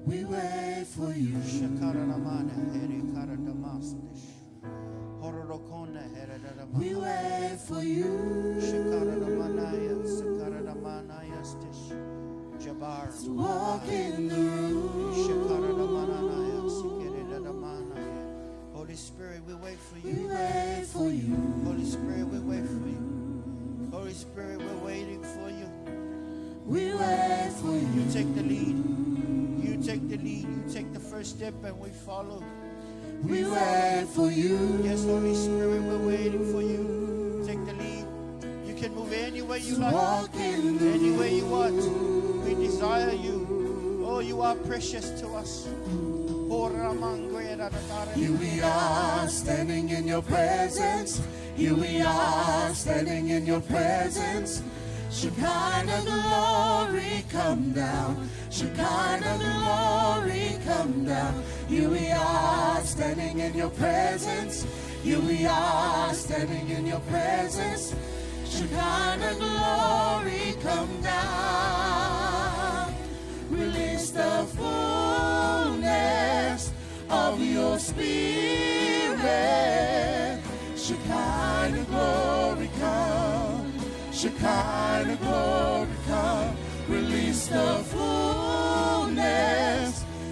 We wait for you. We wait for you. To walk in the room. Holy Spirit, we wait for you. We wait for you. Holy Spirit, we wait for you. Holy Spirit, we're waiting for you. We wait for you. You take the lead. You take the lead. You take the first step and we follow. We wait for you. Yes, Holy Spirit, we're waiting for you. Take the lead. You can move anywhere you like. Anywhere you want. We desire you. Oh, you are precious to us. Here we are standing in your presence. Here we are standing in your presence. Shekinah glory come down. Shekinah glory come down. Here we are standing in your presence. Here we are standing in your presence. Shekinah glory come down. Release the fullness of your spirit. Shekinah glory come. Shekinah glory come. Release the fullness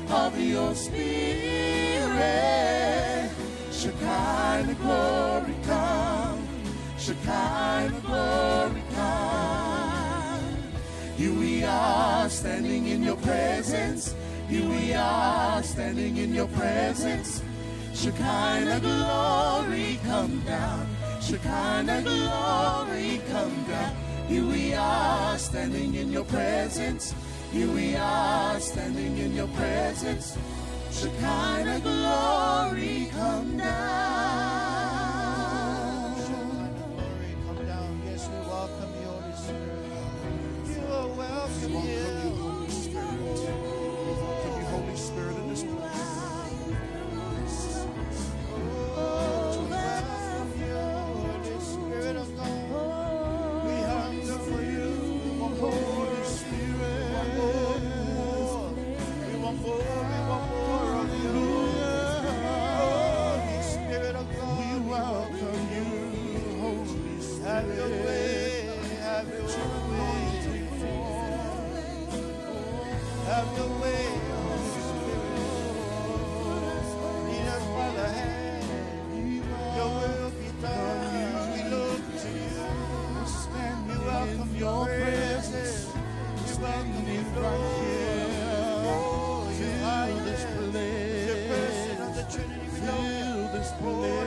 of your spirit. Shekinah glory come. Shekinah glory come. Here we are standing in your presence. Here we are standing in your presence. Shekinah glory come down. Shekinah glory come down. Here we are standing in your presence. Here we are standing in your presence. Shekinah glory come down. Shekinah glory come down. Yes, we welcome you, Holy Spirit. You are welcome here. Holy Spirit in this place. Have your way, Holy Spirit. Lead us by the hand. Your will be done. We look to you. We welcome your presence. We welcome you, Lord. Oh, you are this place. The person of the Trinity. We love this place.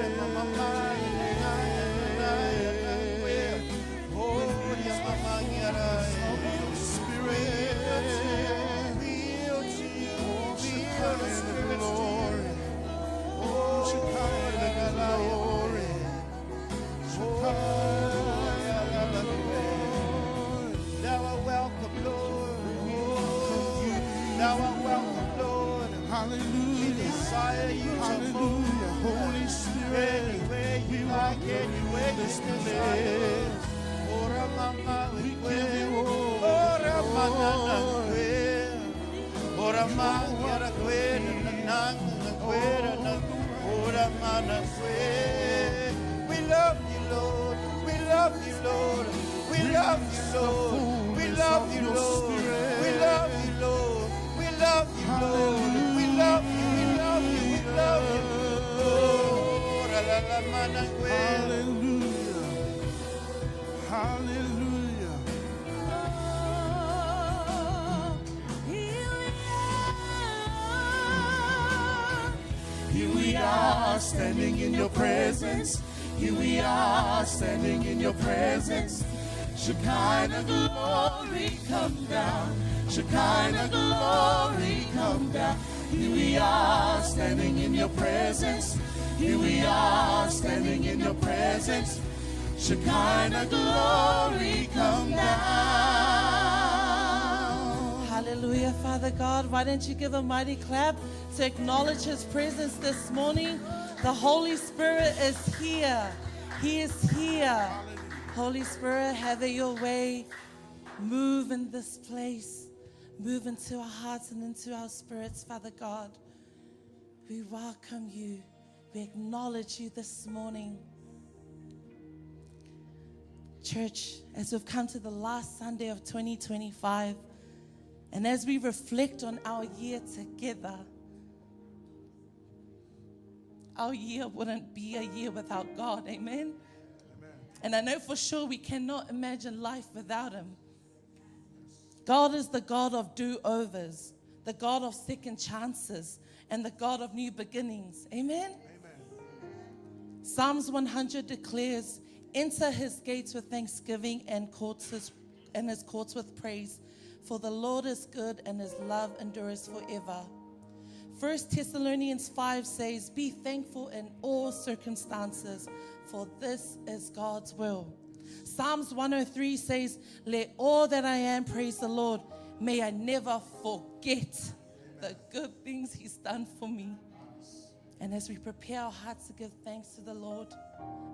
Hallelujah. We desire you to move. Holy Spirit. Anywhere you like, anywhere you desire. Ora mama, we give you ora mana na kwe. Ora mana na kwe na kwe na ora mana kwe. We love you, Lord. We love you, Lord. We love you, Lord. We love you, Lord. We love you, Lord. We love you, Lord. We love you, we love you, we love you. Oh, la la la mana kwe. Hallelujah. Hallelujah. Here we are standing in your presence. Here we are standing in your presence. Shekinah glory come down. Shekinah glory come down. Here we are standing in your presence. Here we are standing in your presence. Shekinah glory come down. Hallelujah, Father God. Why don't you give a mighty clap to acknowledge his presence this morning? The Holy Spirit is here. He is here. Holy Spirit, have it your way. Move in this place. Move into our hearts and into our spirits, Father God. We welcome you. We acknowledge you this morning. Church, as we've come to the last Sunday of 2025, and as we reflect on our year together, our year wouldn't be a year without God, amen? And I know for sure we cannot imagine life without Him. God is the God of do-overs, the God of second chances, and the God of new beginnings, amen? Psalms 100 declares, enter His gates with thanksgiving and His courts with praise. For the Lord is good and His love endures forever. 1 Thessalonians 5 says, be thankful in all circumstances, for this is God's will. Psalms 103 says, let all that I am praise the Lord. May I never forget the good things He's done for me. And as we prepare our hearts to give thanks to the Lord,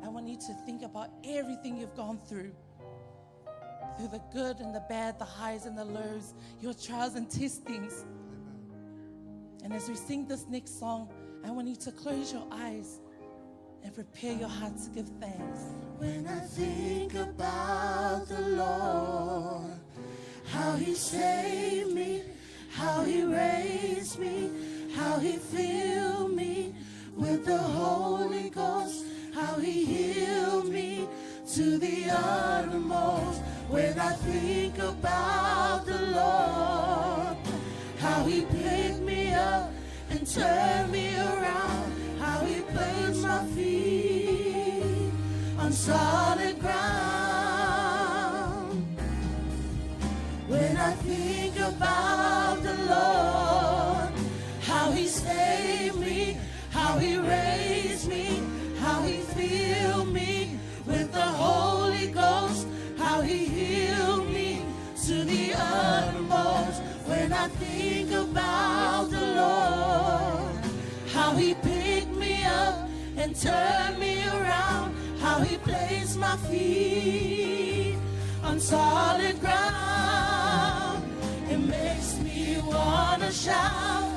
I want you to think about everything you've gone through the good and the bad, the highs and the lows, your trials and testings. And as we sing this next song, I want you to close your eyes and prepare your heart to give thanks. When I think about the Lord, how He saved me, how He raised me, how He filled me with the Holy Ghost, how He healed me to the uttermost. When I think about the Lord, how He picked me up and turned me around, how He placed my feet on solid ground. When I think about the Lord, how He saved me, how He raised me, how He filled me with the Holy Ghost, how He healed me to the uttermost. When I think about the Lord, how He picked me up and turned me around, how He placed my feet on solid ground, it makes me wanna shout,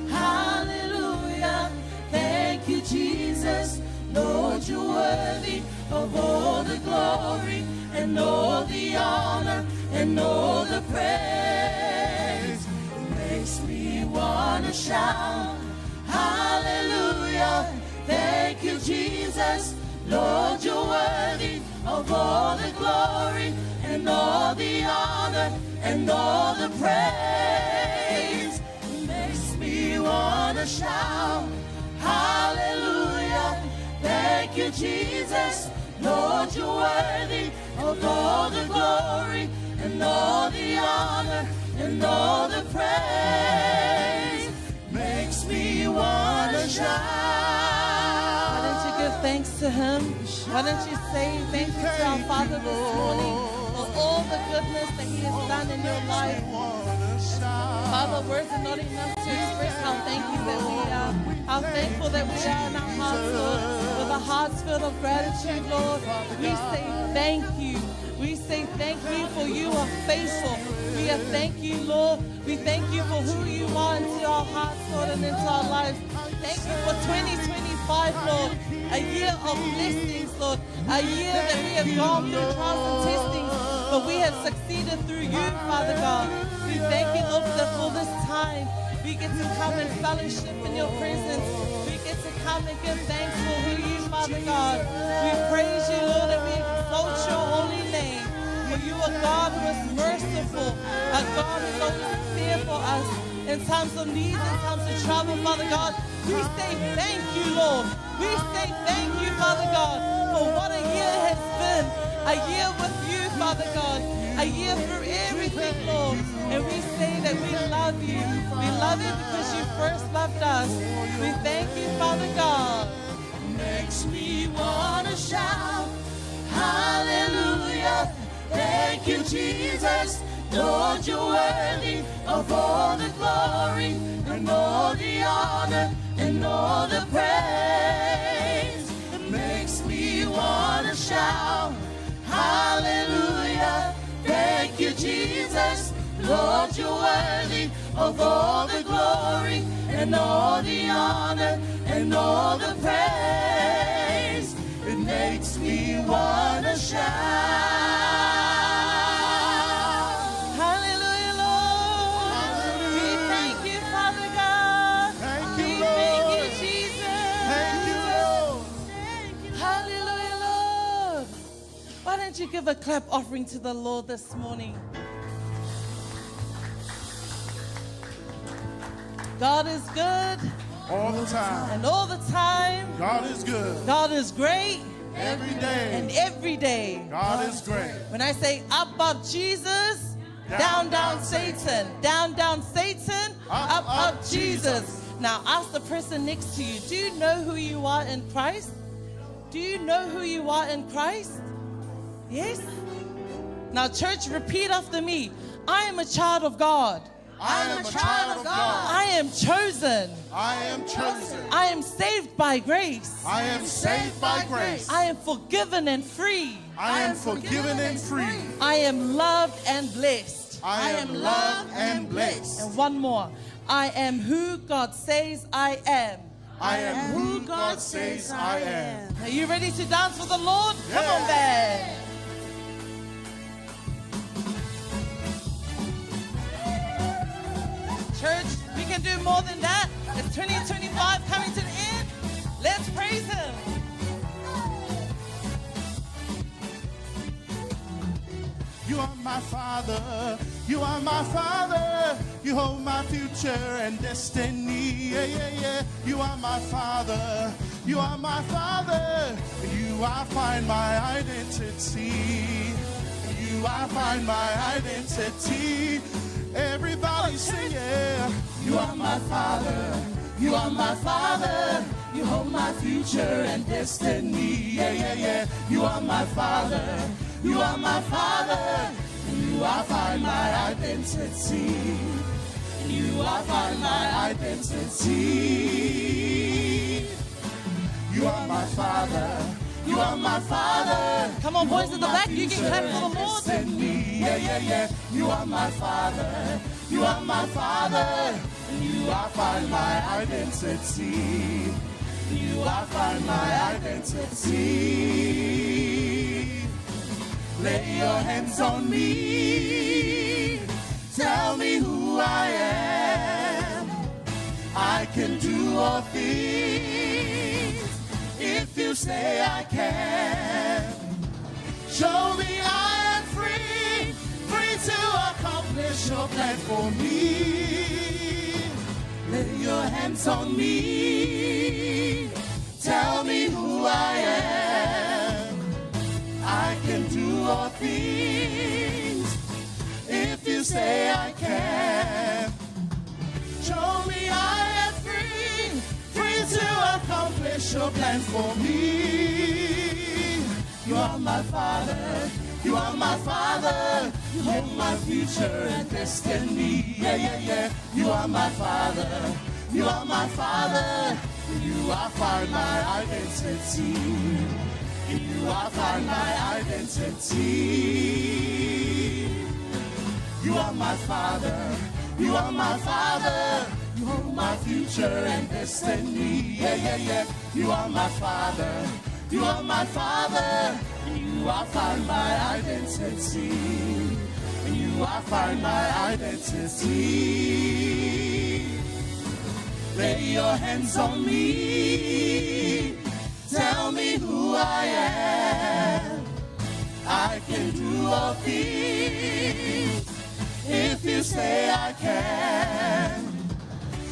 hallelujah, thank you Jesus, Lord you're worthy of all the glory and all the honor and all the praise. It makes me wanna shout, hallelujah, thank you Jesus, Lord you're worthy of all the glory and all the honor and all the praise. It makes me wanna shout, hallelujah, thank you Jesus, Lord you're worthy of all the glory and all the honor and all the praise. Makes me wanna shout. Why don't you give thanks to Him? Why don't you say thank you to our Father this morning for all the goodness that He has done in your life? Father, words are not enough to express how thankful that we are, how thankful that we are in our hearts, Lord, with a hearts filled of gratitude, Lord. We say thank you. We say thank you for you are faithful. We thank you, Lord. We thank you for who you are into our hearts, Lord, and into our lives. Thank you for 2025, Lord, a year of blessings, Lord, a year that we have gone through trials and testings, but we have succeeded through you, Father God. We thank you, Lord, that for this time we get to come and fellowship in your presence. We get to come and give thanks for who you, Father God. We praise you, Lord, and we exalt your holy name. For you are God who is merciful, a God who is always there for us in times of need, in times of trouble, Father God. We say thank you, Lord. We say thank you, Father God, for what a year has been. A year with you, Father God. A year through everything, Lord. And we say that we love you. We love you because you first loved us. We thank you, Father God. Makes me wanna shout, hallelujah, thank you Jesus, Lord you're worthy of all the glory and all the honor and all the praise. It makes me wanna shout, hallelujah, thank you Jesus, Lord you're worthy of all the glory and all the honor and all the praise. It makes me wanna shout. Hallelujah, Lord. Hallelujah. We thank you, Father God. Thank you, We Lord. thank you, Jesus. Thank you, Lord. Hallelujah, Lord. Why don't you give a clap offering to the Lord this morning? God is good, All the time. and all the time, God is good. God is great, Every and day. every day. God is great. When I say up, up, Jesus, down, down, Satan. Down, down, Satan, up, up, Jesus. Now ask the person next to you, do you know who you are in Christ? Do you know who you are in Christ? Yes? Now church, repeat after me. I am a child of God. I am a child of God. I am chosen. I am chosen. I am saved by grace. I am saved by grace. I am forgiven and free. I am forgiven and free. I am loved and blessed. I am loved and blessed. And one more. I am who God says I am. I am who God says I am. Are you ready to dance for the Lord? Come Yeah. on, band. Church, we can do more than that. It's 2025 coming to the end. Let's praise Him. You are my Father. You are my Father. You hold my future and destiny. Yeah, yeah, yeah. You are my Father. You are my Father. In you I find my identity. In you I find my identity. Everybody sing, yeah. You are my Father. You are my Father. You hold my future and destiny. Yeah, yeah, yeah. You are my Father. You are my Father. In you I find my identity. In you I find my identity. You are my Father. You are my Father. Come on, boys in the back, you can clap for the Lord. Destiny. Yeah, yeah, yeah. You are my Father. You are my Father. In you I find my identity. In you I find my identity. Lay your hands on me. Tell me who I am. I can do all things if you say I can. Show me I am free, free to accomplish your plan for me. Lay your hands on me. Tell me who I am. I can do all things if you say I can. Show me I am free, free to accomplish your plan for me. You are my Father. You are my Father. You hold my future and destiny. Yeah, yeah, yeah. You are my Father. You are my Father. In you I find my identity. In you I find my identity. You are my Father. You are my Father. You hold my future and destiny. Yeah, yeah, yeah. You are my Father. You are my Father. In you I find my identity. In you I find my identity. Lay your hands on me. Tell me who I am. I can do all things if you say I can.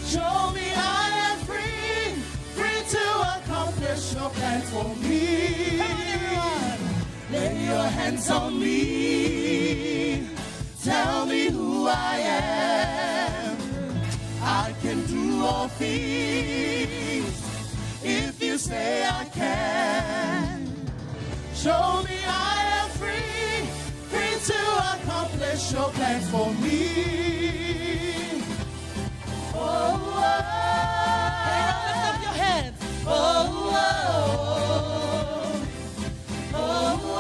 Show me I am free, free to accomplish your plan for me. Lay your hands on me. Tell me who I am. I can do all things if you say I can. Show me I am free, free to accomplish your plan for me. Oh, oh, Lift up your hands. oh, oh, oh, oh,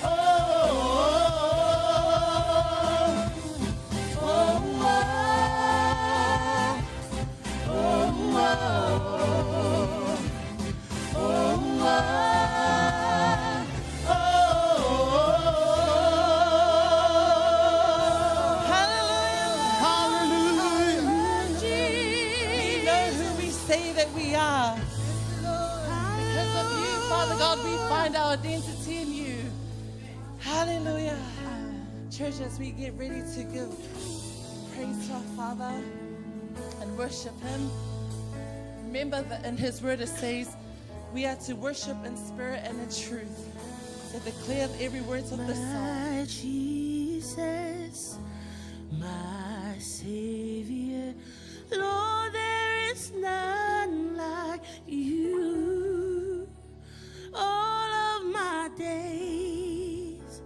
oh, oh, oh, we are. Because of you, Father God, we find our identity in you. Hallelujah. Church, as we get ready to give praise to our Father and worship him, remember that in his word it says we are to worship in spirit and in truth. So declare every word of the song. My Jesus, my Savior, Lord, there is none like you. All of my days,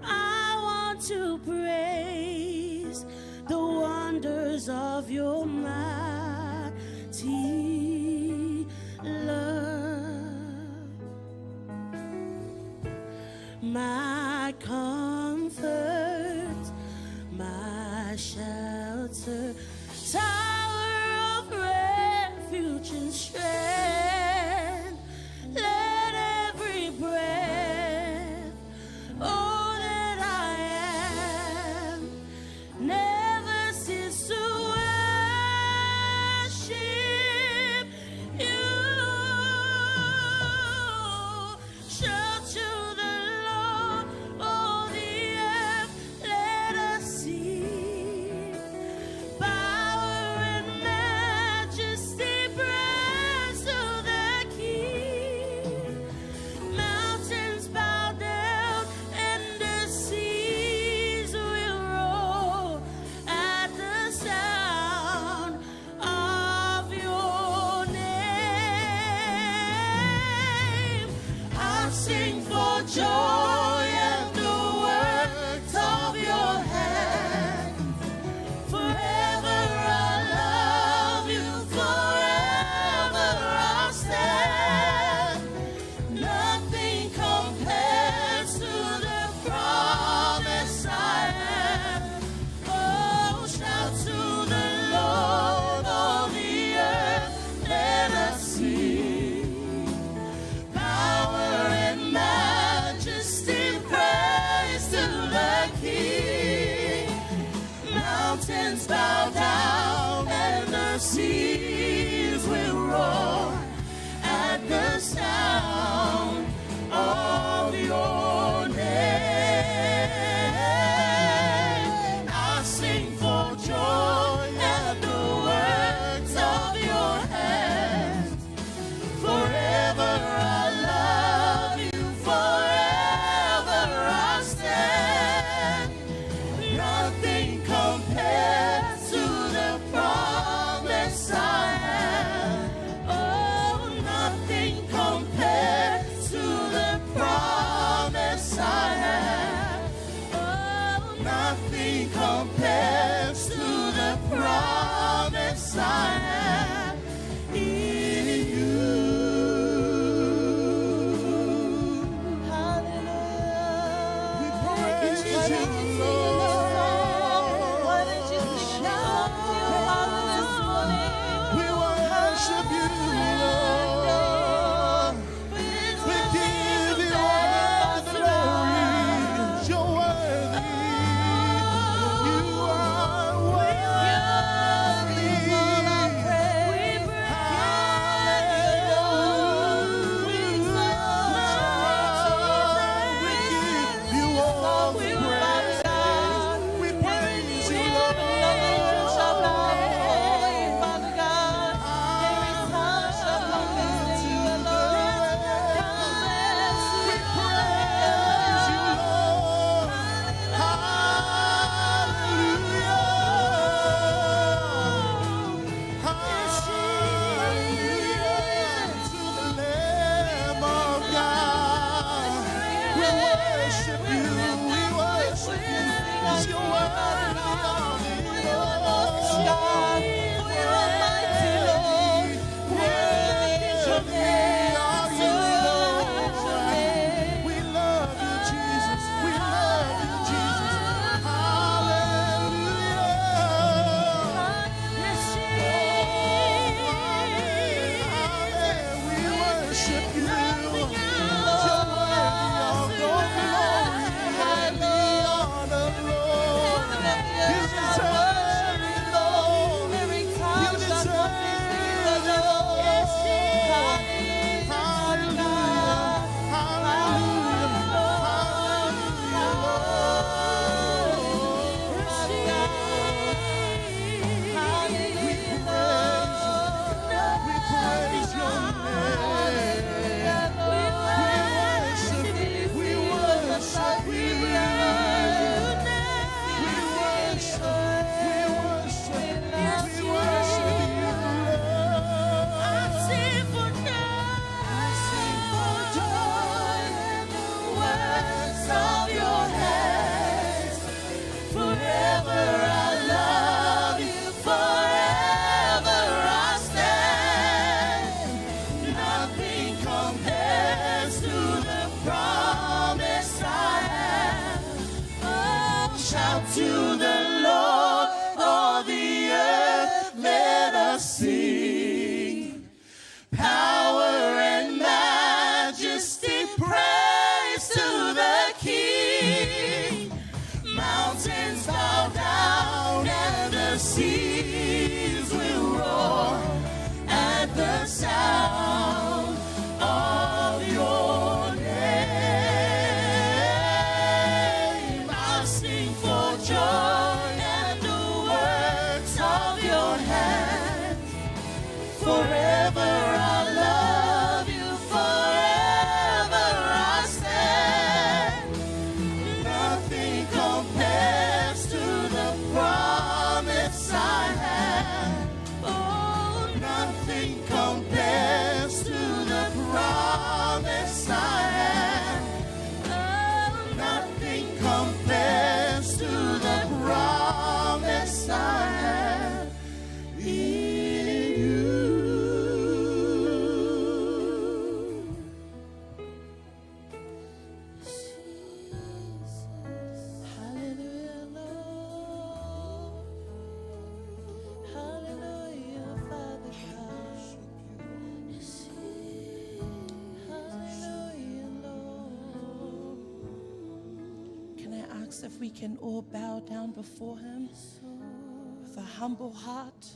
I want to praise the wonders of your mighty love. My comfort, my shelter, tower of refuge and strength. Let every breath, oh, that I am, never cease to worship you. Shout to the Lord, oh, the earth, let us see. Power and majesty, praise to the King. Mountains bow down and the seas will roar at the sound of your name. I'll sing for joy at the works of your hand. Forever I'll love you, forever I'll stand. Nothing compares to the promise I have. Oh, shout to the Lord, all the earth, let us see. Power and majesty, praise to the King. Mountains bow down and the seas will roar at the sound of your name. I sing for joy at the works of your hands. Forever I love you, forever I stand. Nothing compares to seas will roar at the sound of your name. I'll sing for joy at the works of your hand. Forever I love you, forever I stand. Nothing compares to the promise I have. Oh, nothing compares to the promise I have. Oh, nothing compares to the promise I have in you. Hallelujah, Lord. Hallelujah, Father God. Hallelujah, Lord. Can I ask if we can all bow down before Him with a humble heart?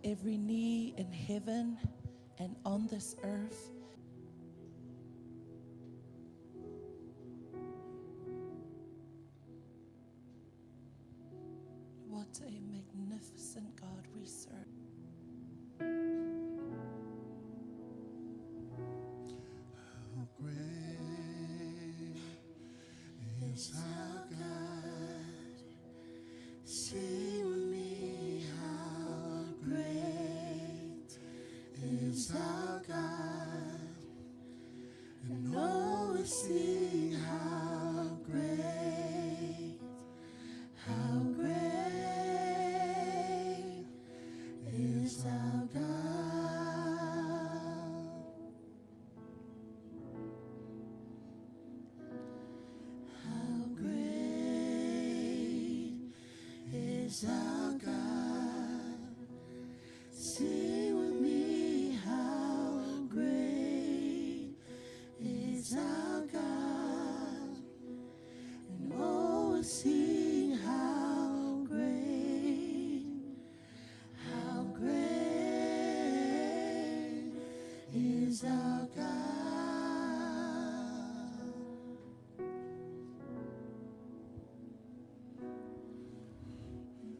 Every knee in heaven and on this earth. What a magnificent God we serve. How great is our God? Sing with me, how great is our God? And oh, sing how great is our God. How great is our God? Sing with me, how great is our God? And oh, sing how great is our God.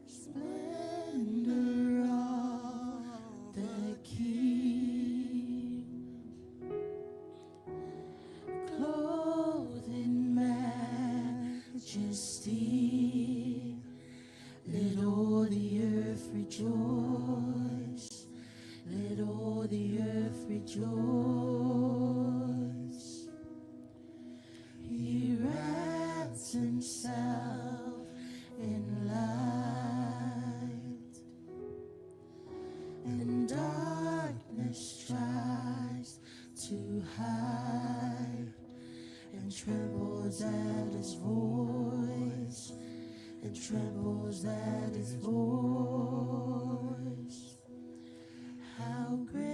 Splendor of the King, clothed in majesty, let all the earth rejoice. Let all the earth rejoice. He wraps himself in light, and darkness tries to hide, and trembles at his voice, and trembles at his voice. How great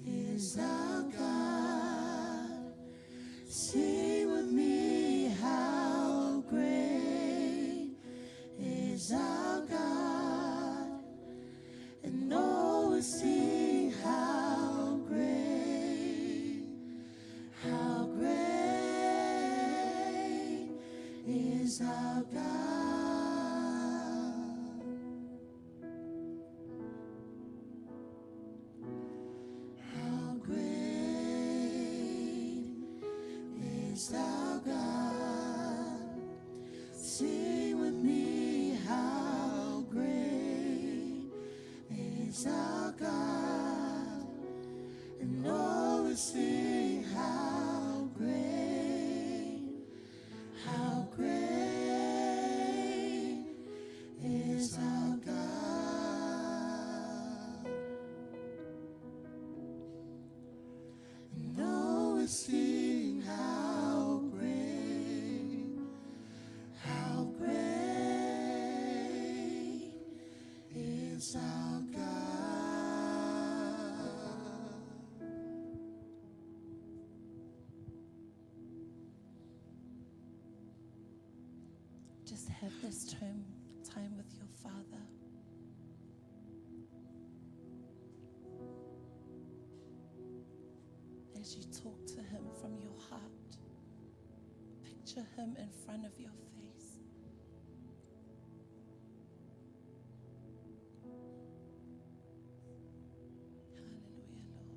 is our God? Sing with me, how great is our God? And oh, sing how great is our God. How great is our God? Sing with me, how great is our God? And oh, sing how great is our God. And oh, sing how great is our God. Just have this time with your Father. As you talk to him from your heart, picture him in front of your face. Hallelujah, Lord.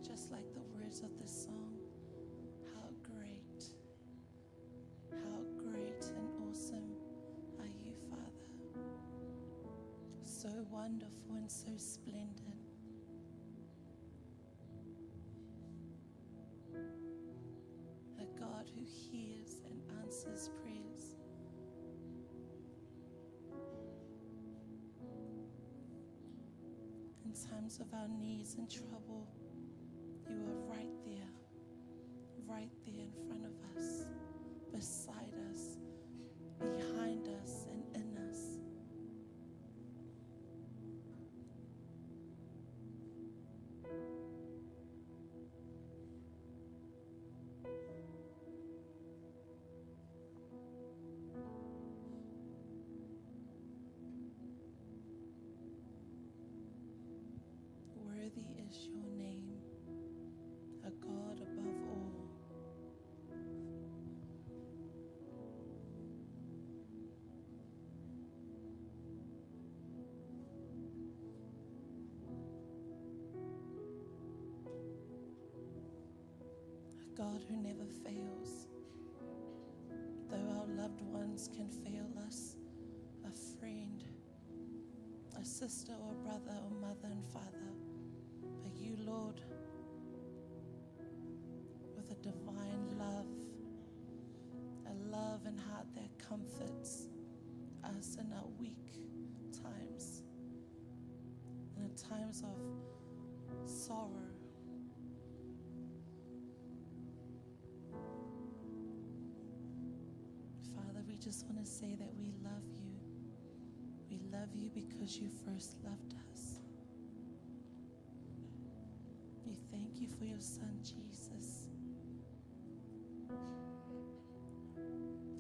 Just like the words of this song, how great and awesome are you, Father. So wonderful and so splendid. A God who hears and answers prayers. In times of our needs and trouble, you are right there in front of us, beside us, behind us, and in us. Worthy is your name, a God above all. A God who never fails. Though our loved ones can fail us, a friend, a sister or brother or mother and father, but you, Lord, with a divine love, a love and heart that comforts us in our weak times, in the times of sorrow. Father, we just want to say that we love you. We love you because you first loved us. We thank you for your Son, Jesus.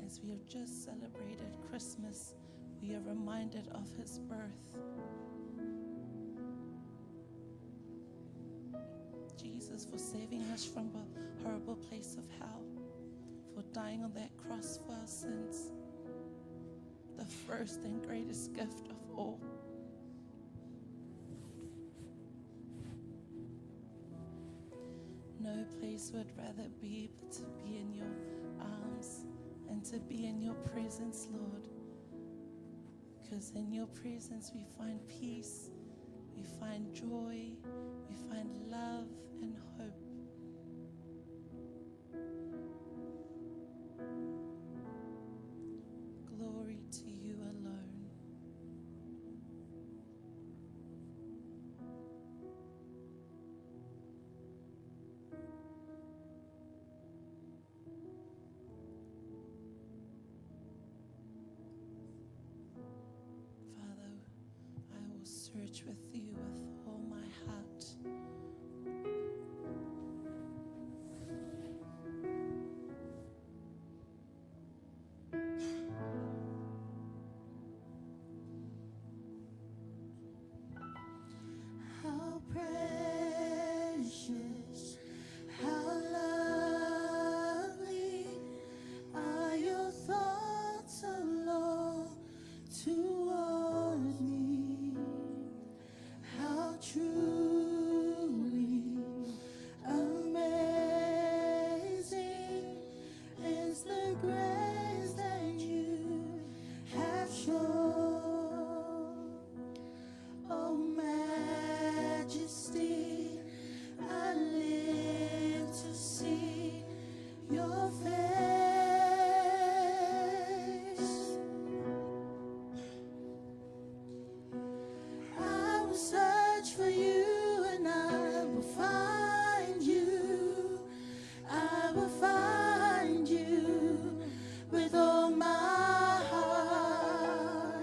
As we have just celebrated Christmas, we are reminded of his birth. Jesus, for saving us from a horrible place of hell, for dying on that cross for our sins, the first and greatest gift of all. No place would rather be but to be in your arms and to be in your presence, Lord. Because in your presence we find peace, we find joy, we find love and hope. Glory to you alone. Father, I will search with you with all my heart. How precious, how lovely are your thoughts, O Lord, toward me. How truly amazing is the grace that you have shown. Oh, majesty, I live to see your face. I will search for you and I will find you. I will find you with all my heart.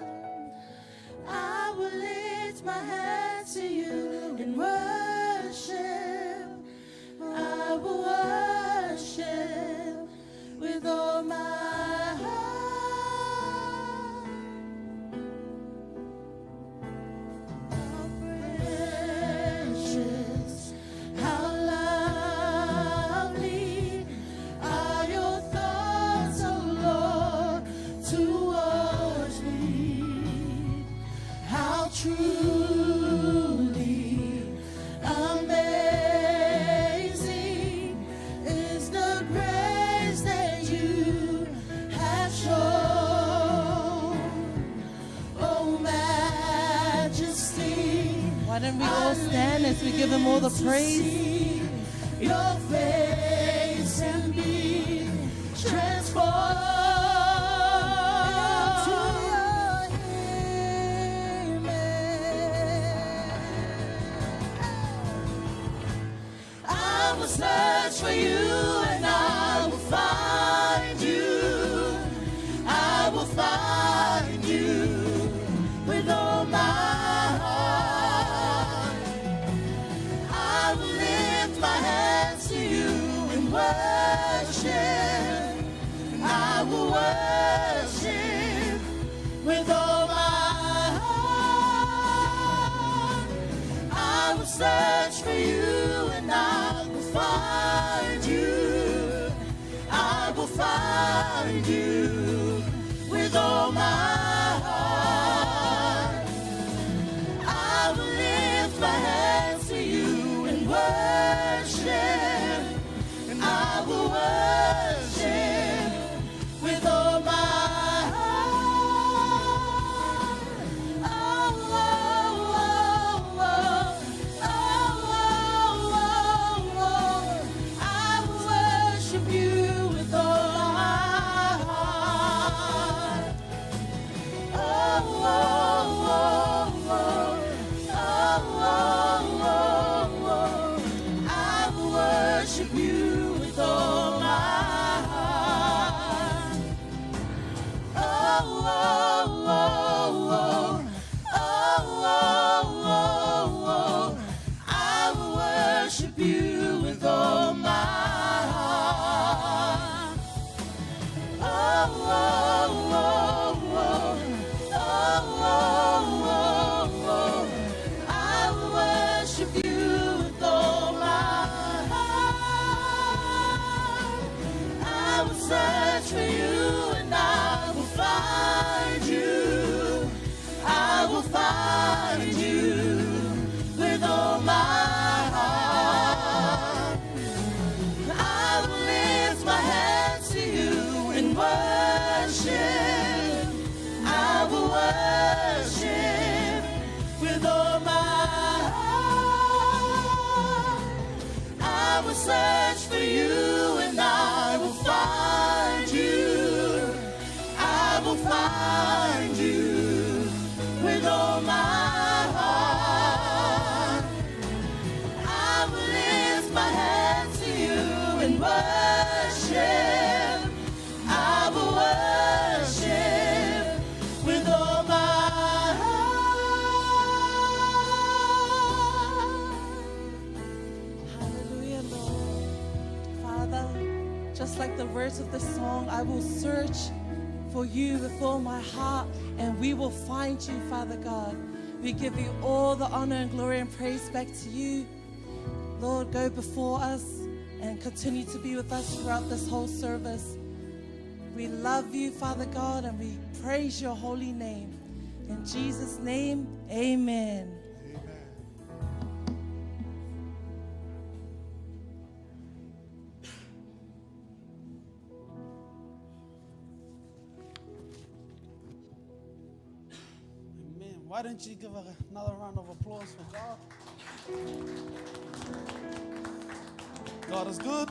all stand as we give him all the praise. Your face and be transformed to your image. I will search for you and I will find you. I will find you with all my heart. I will lift my hands to you in worship. I will worship with all my heart. I will search for you and I will find you. I will find you with all my heart. I will lift my hands to you in worship. And I will worship with all my heart. Oh, oh, oh, oh, oh, oh, oh. I will worship you with all my heart. Oh, oh, oh, oh, oh, oh, oh. I will worship you with all my heart. Oh, oh, oh, oh, oh, oh. I will worship you with all my heart. Oh, oh, oh, oh, oh, oh. I will worship you with all my heart. I will search for you and I will find you. I will find you with all my heart. I will lift my hands to you in worship. I will worship with all my heart. I will search for you and I will find you. I will find you with all my heart. I will lift my hands to you in worship. I will worship with all my heart. Hallelujah, Lord. Father, just like the words of the song, I will search for you with all my heart and we will find you, Father God. We give you all the honor and glory and praise back to you. Lord, go before us and continue to be with us throughout this whole service. We love you, Father God, and we praise your holy name. In Jesus' name, amen. Amen. Why don't you give another round of applause for God? God is good,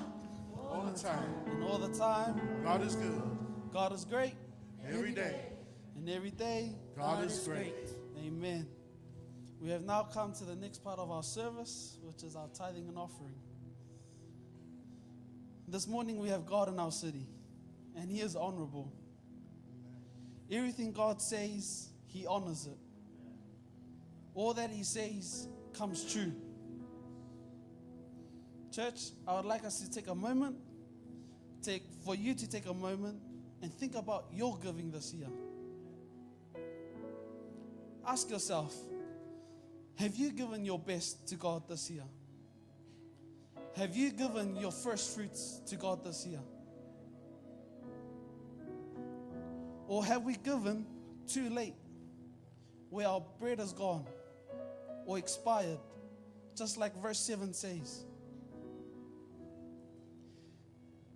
All the time. and all the time, God is good. God is great, Every day. and every day, God is great. amen. We have now come to the next part of our service, which is our tithing and offering. This morning we have God in our city, and He is honorable. Everything God says, He honors it. All that He says comes true. Church, I would like us to take a moment, for you to take a moment and think about your giving this year. Ask yourself, have you given your best to God this year? Have you given your first fruits to God this year? Or have we given too late, where our bread is gone or expired, just like verse 7 says?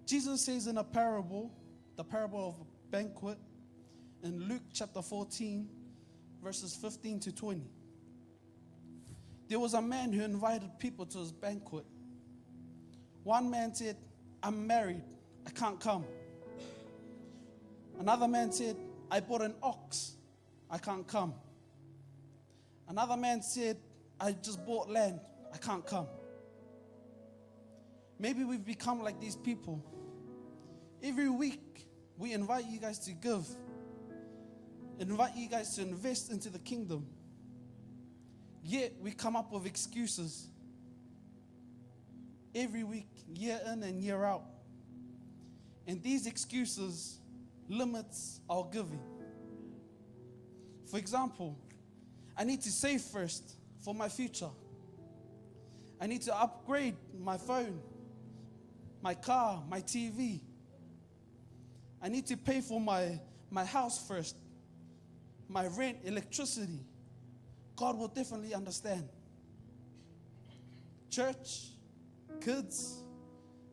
Jesus says in a parable, the parable of a banquet, in Luke chapter 14, verses 15 to 20. There was a man who invited people to his banquet. One man said, I'm married, I can't come. Another man said, I bought an ox, I can't come. Another man said, I just bought land, I can't come. Maybe we've become like these people. Every week, we invite you guys to give, invite you guys to invest into the kingdom. Yet, we come up with excuses. Every week, year in and year out. And these excuses limits our giving. For example, I need to save first for my future. I need to upgrade my phone, my car, my TV. I need to pay for my house first, my rent, electricity. God will definitely understand. Church, kids,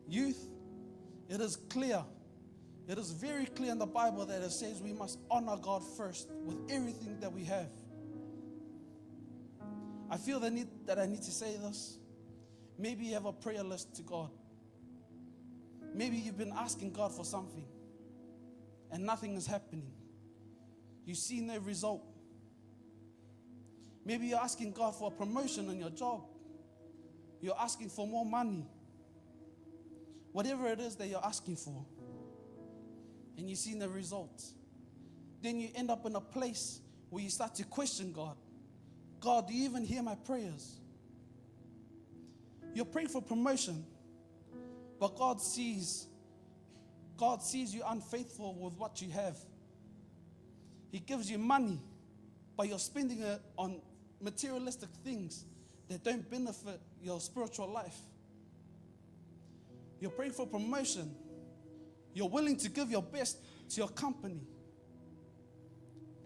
youth, it is clear. It is very clear in the Bible that it says we must honor God first with everything that we have. I feel the need that I need to say this. Maybe you have a prayer list to God. Maybe you've been asking God for something and nothing is happening. You see no result. Maybe you're asking God for a promotion in your job. You're asking for more money. Whatever it is that you're asking for, and you see no results. Then you end up in a place where you start to question God. God, do you even hear my prayers? You're praying for promotion, but God sees you unfaithful with what you have. He gives you money, but you're spending it on materialistic things that don't benefit your spiritual life. You're praying for promotion. You're willing to give your best to your company,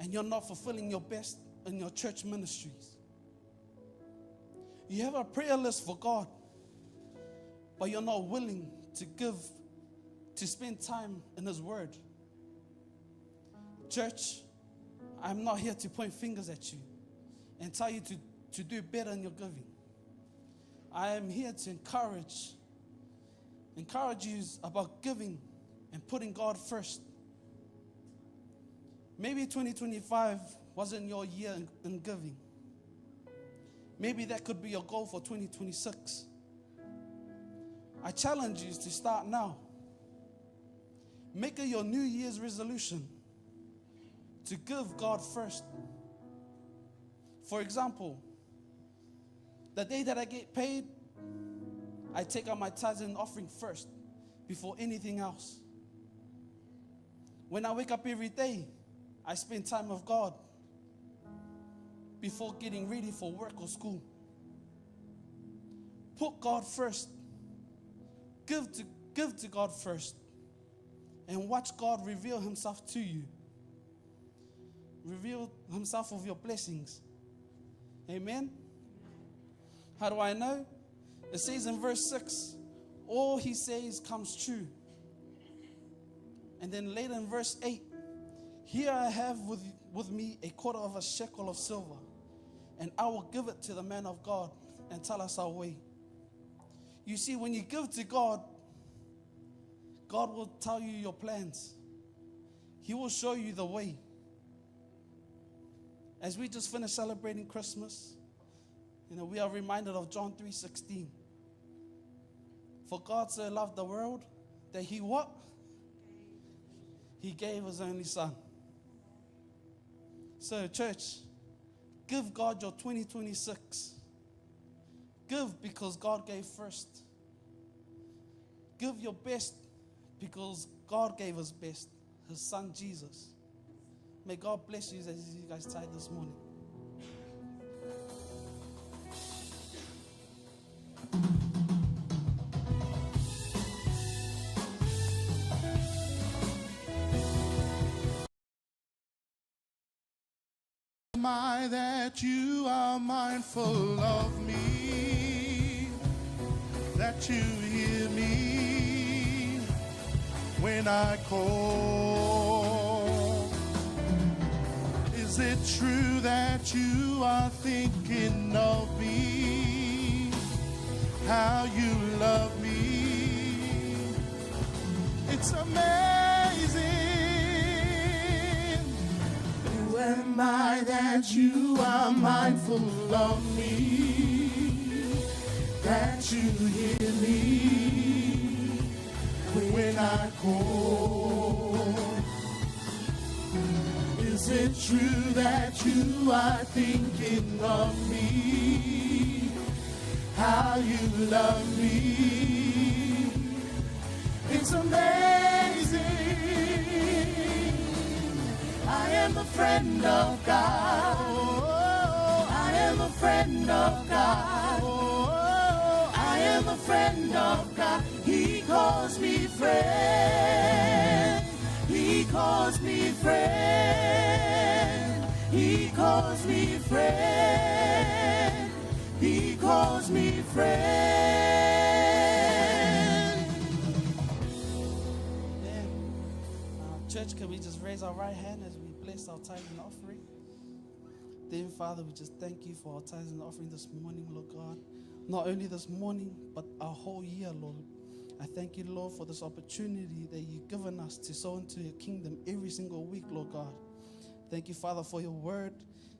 and you're not fulfilling your best in your church ministries. You have a prayer list for God, but you're not willing to spend time in His Word. Church, I'm not here to point fingers at you and tell you to do better in your giving. I am here to encourage you about giving and putting God first. Maybe 2025 wasn't your year in giving. Maybe that could be your goal for 2026. I challenge you to start now. Make it your New Year's resolution to give God first. For example, the day that I get paid, I take out my tithes and offering first before anything else. When I wake up every day, I spend time with God before getting ready for work or school. Put God first. Give to God first. And watch God reveal Himself to you. Reveal Himself of your blessings. Amen? How do I know? It says in verse 6, all He says comes true. And then later in verse 8, here I have with me a quarter of a shekel of silver, and I will give it to the man of God and tell us our way. You see, when you give to God, God will tell you your plans. He will show you the way. As we just finished celebrating Christmas, we are reminded of John 3:16. For God so loved the world that He what? He gave His only Son. So church, give God your 2026. Give because God gave first. Give your best because God gave His best, His Son Jesus. May God bless you as you guys tithe this morning. My, that you are mindful of me, that you hear me when I call. Is Is it true that you are thinking of me? How you love me? It's amazing. Who am I that you are mindful of me? That you hear me when I call. Is it true that you are thinking of me? How you love me? It's amazing. I am a friend of God. I am a friend of God. I am a friend of God. He calls me friend. He calls me friend. He calls me friend. He calls me friend. Yeah. Church, can we just raise our right hand as we bless our tithes and offering? Dear Father, we just thank you for our tithes and offering this morning, Lord God. Not only this morning, but our whole year, Lord. I thank you, Lord, for this opportunity that you've given us to sow into your kingdom every single week, Lord God. Thank you, Father, for your word,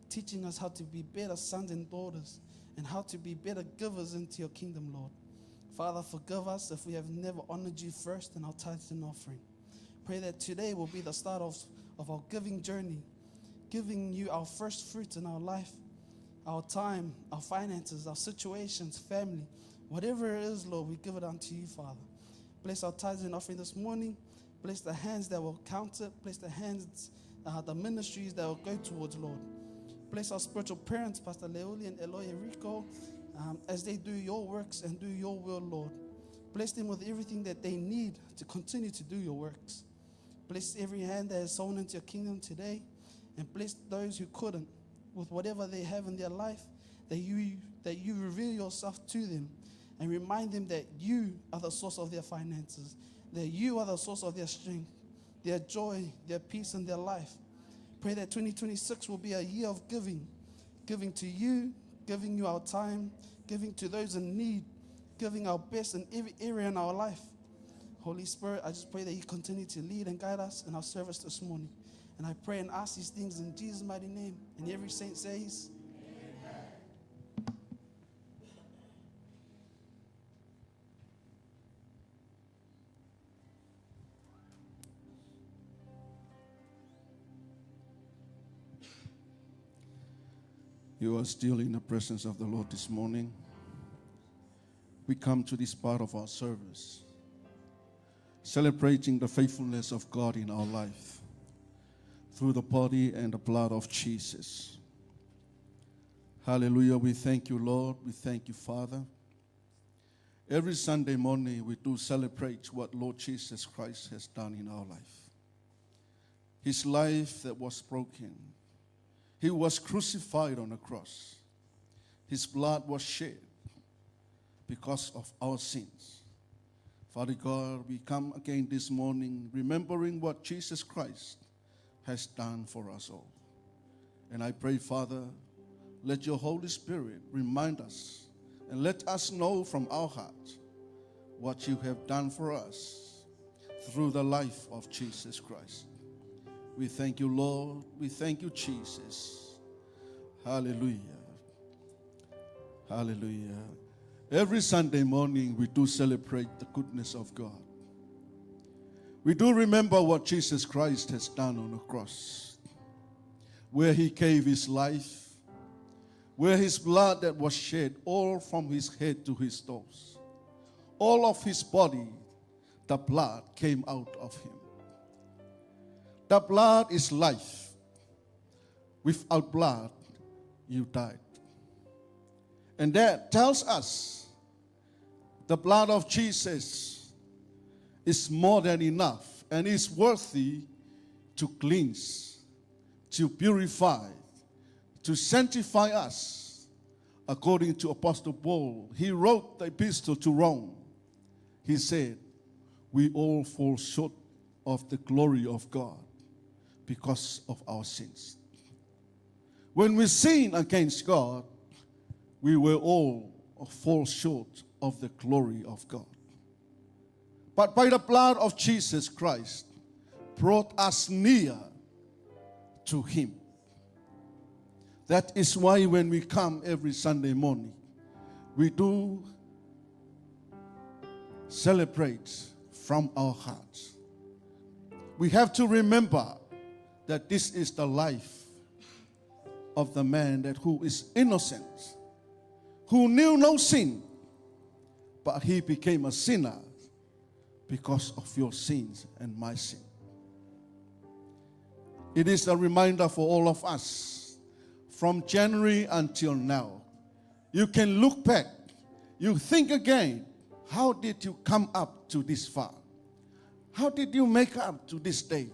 teaching us how to be better sons and daughters and how to be better givers into your kingdom, Lord. Father, forgive us if we have never honored you first in our tithes and offering. Pray that today will be the start of our giving journey, giving you our first fruits in our life, our time, our finances, our situations, family. Whatever it is, Lord, we give it unto you, Father. Bless our tithes and offering this morning. Bless the hands that will count it. Bless the hands, the ministries that will go towards, Lord. Bless our spiritual parents, Pastor Leoli and Eloy Rico, as they do your works and do your will, Lord. Bless them with everything that they need to continue to do your works. Bless every hand that is sown into your kingdom today, and bless those who couldn't with whatever they have in their life, that you reveal yourself to them and remind them that you are the source of their finances, that you are the source of their strength, their joy, their peace in their life. Pray that 2026 will be a year of giving to you, giving you our time, giving to those in need, giving our best in every area in our life. Holy Spirit, I just pray that you continue to lead and guide us in our service this morning. And I pray and ask these things in Jesus' mighty name. And every saint says, You are still in the presence of the Lord this morning. We come to this part of our service, celebrating the faithfulness of God in our life through the body and the blood of Jesus. Hallelujah. We thank you, Lord. We thank you, Father. Every Sunday morning, we do celebrate what Lord Jesus Christ has done in our life. His life that was broken. He was crucified on a cross. His blood was shed because of our sins. Father God, we come again this morning remembering what Jesus Christ has done for us all. And I pray, Father, let your Holy Spirit remind us and let us know from our hearts what you have done for us through the life of Jesus Christ. We thank you, Lord. We thank you, Jesus. Hallelujah. Hallelujah. Every Sunday morning, we do celebrate the goodness of God. We do remember what Jesus Christ has done on the cross, where he gave his life, where his blood that was shed all from his head to his toes. All of his body, the blood came out of him. The blood is life. Without blood, you died. And that tells us the blood of Jesus is more than enough and is worthy to cleanse, to purify, to sanctify us. According to Apostle Paul, he wrote the epistle to Rome. He said, we all fall short of the glory of God because of our sins. When we sin against God, we will all fall short of the glory of God. But by the blood of Jesus Christ, brought us near to Him. That is why when we come every Sunday morning, we do celebrate from our hearts. We have to remember that this is the life of the man that who is innocent, who knew no sin, but he became a sinner because of your sins and my sin. It is a reminder for all of us from January until now. You can look back, you think again, how did you come up to this far? How did you make up to this day?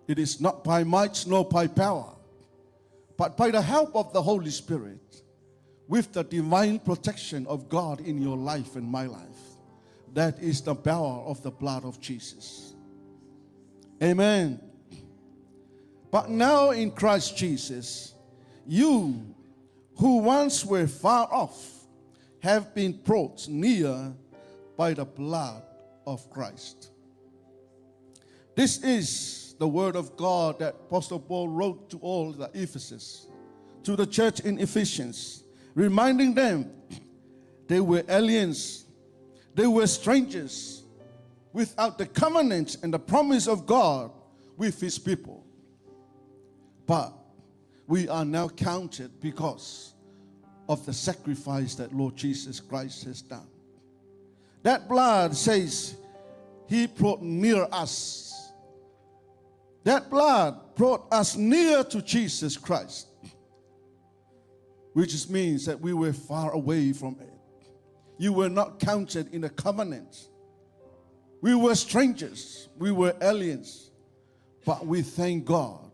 It is not by might nor by power, but by the help of the Holy Spirit, with the divine protection of God in your life and my life. That is the power of the blood of Jesus. Amen. But now in Christ Jesus, you who once were far off have been brought near by the blood of Christ. This is the word of God that Apostle Paul wrote to all the Ephesus, to the church in Ephesians, reminding them they were aliens, they were strangers, without the covenant and the promise of God with His people. But we are now counted because of the sacrifice that Lord Jesus Christ has done. That blood says He brought near us. That blood brought us near to Jesus Christ, which means that we were far away from it. You were not counted in the covenant. We were strangers. We were aliens. But we thank God.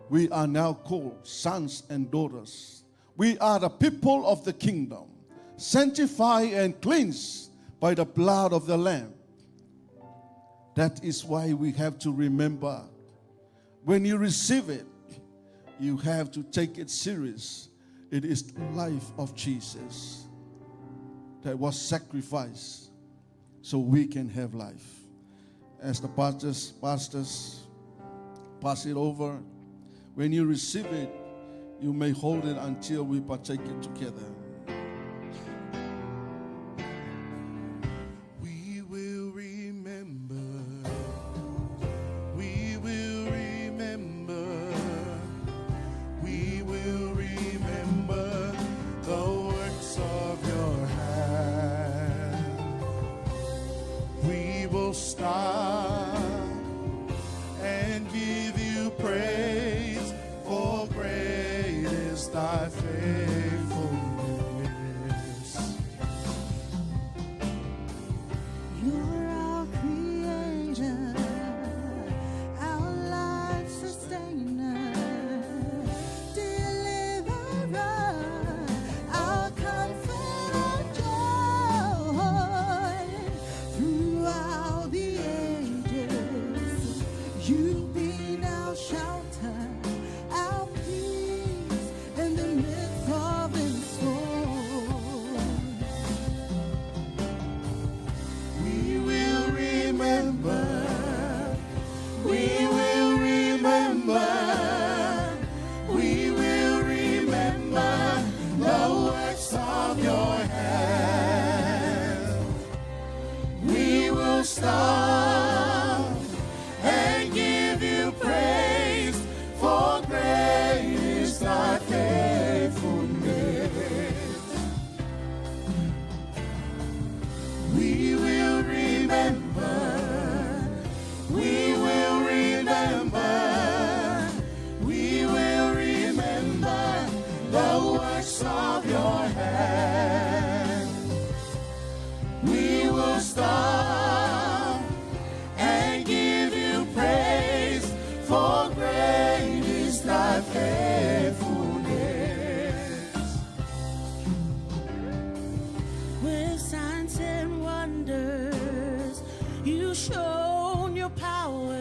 We are now called sons and daughters. We are the people of the kingdom, sanctified and cleansed by the blood of the Lamb. That is why we have to remember, when you receive it, you have to take it serious. It is the life of Jesus that was sacrificed so we can have life. As the pastors pass it over, when you receive it, you may hold it until we partake it together. We will remember. We will remember. We will remember the works of your hand. We will stop and give you praise, for great is thy faithfulness. You're our creator, our life sustainer, deliverer, our comfort, our joy. Throughout the ages, you've been our shelter, our peace in the midst of the storm. We will remember. We will remember. We will remember the works of your hand. We will stop and give you praise, for great is thy faithfulness. We will remember. We will remember. We will remember the works of your hand. We will stop and give you praise, for great is thy faithfulness. With signs and wonders, you've shown your power.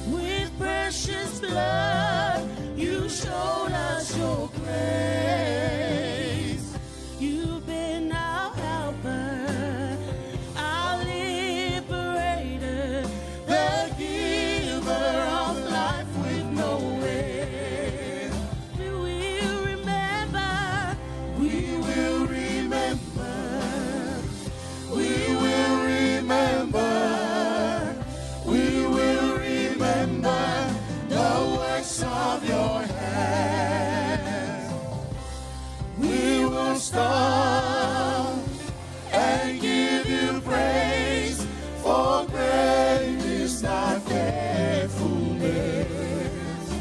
With precious blood, works of your hands. We will stop and give you praise, for great is thy faithfulness.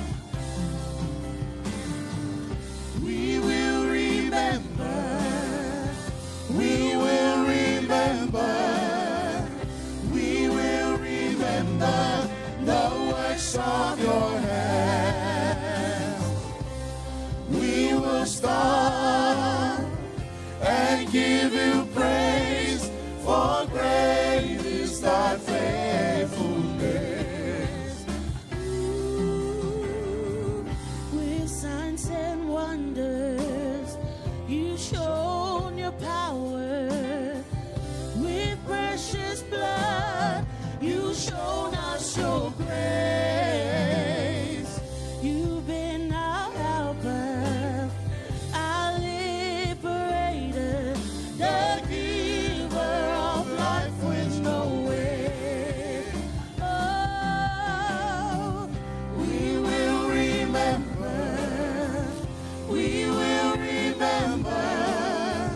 We will remember, we will remember, we will remember the works of your hands. We will stop and give you praise, for great is thy faithfulness. With signs and wonders, you've shown your power. With precious blood, you've shown us your grace. You've been our helper, our liberator, the giver of life with no way. Oh, We will remember, we will remember,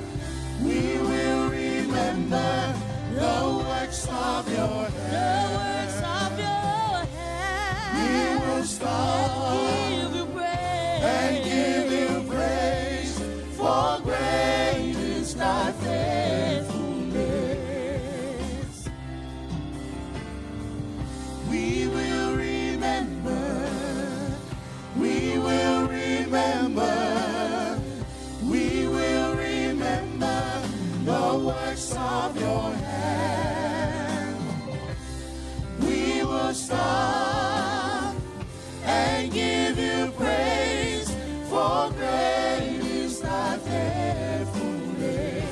we will remember the works of your the hands. works of your hands. We will stop Give you praise. and give you praise, for great is thy faithfulness. We will remember, we will remember, we will remember the works of your hand. We will stop and give you praise, for great is thy faithfulness.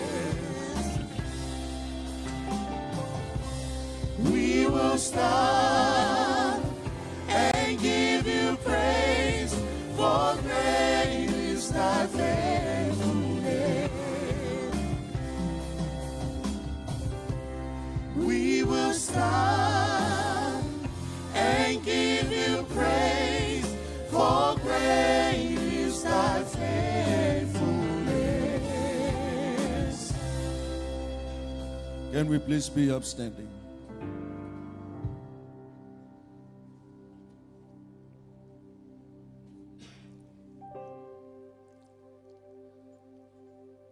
We will stop and give you praise, for great is thy faithfulness. We will stop and give you praise, for great is thy faithfulness. Can we please be upstanding?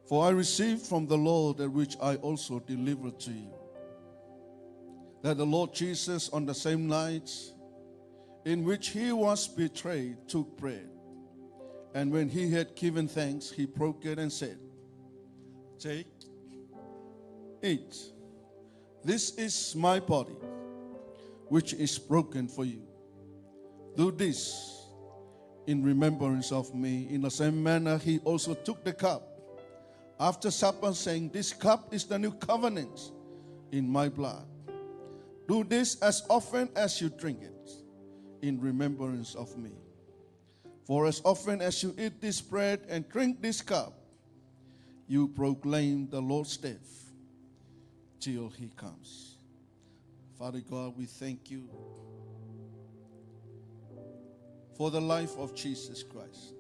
For I received from the Lord that which I also delivered to you, that the Lord Jesus, on the same night in which he was betrayed, took bread. And when he had given thanks, he broke it and said, "Take, eat. This is my body, which is broken for you. Do this in remembrance of me." In the same manner, he also took the cup after supper, saying, "This cup is the new covenant in my blood. Do this as often as you drink it in remembrance of me. For as often as you eat this bread and drink this cup, you proclaim the Lord's death till he comes." Father God, we thank you for the life of Jesus Christ.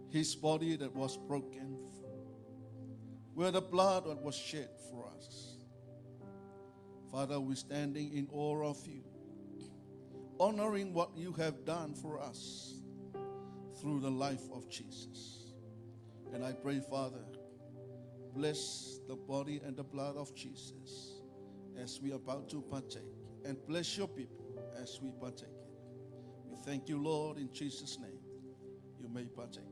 His body that was broken, where the blood that was shed for us. Father, we're standing in awe of you, honoring what you have done for us through the life of Jesus. And I pray, Father, bless the body and the blood of Jesus as we are about to partake, and bless your people as we partake it. We thank you, Lord, in Jesus' name. You may partake.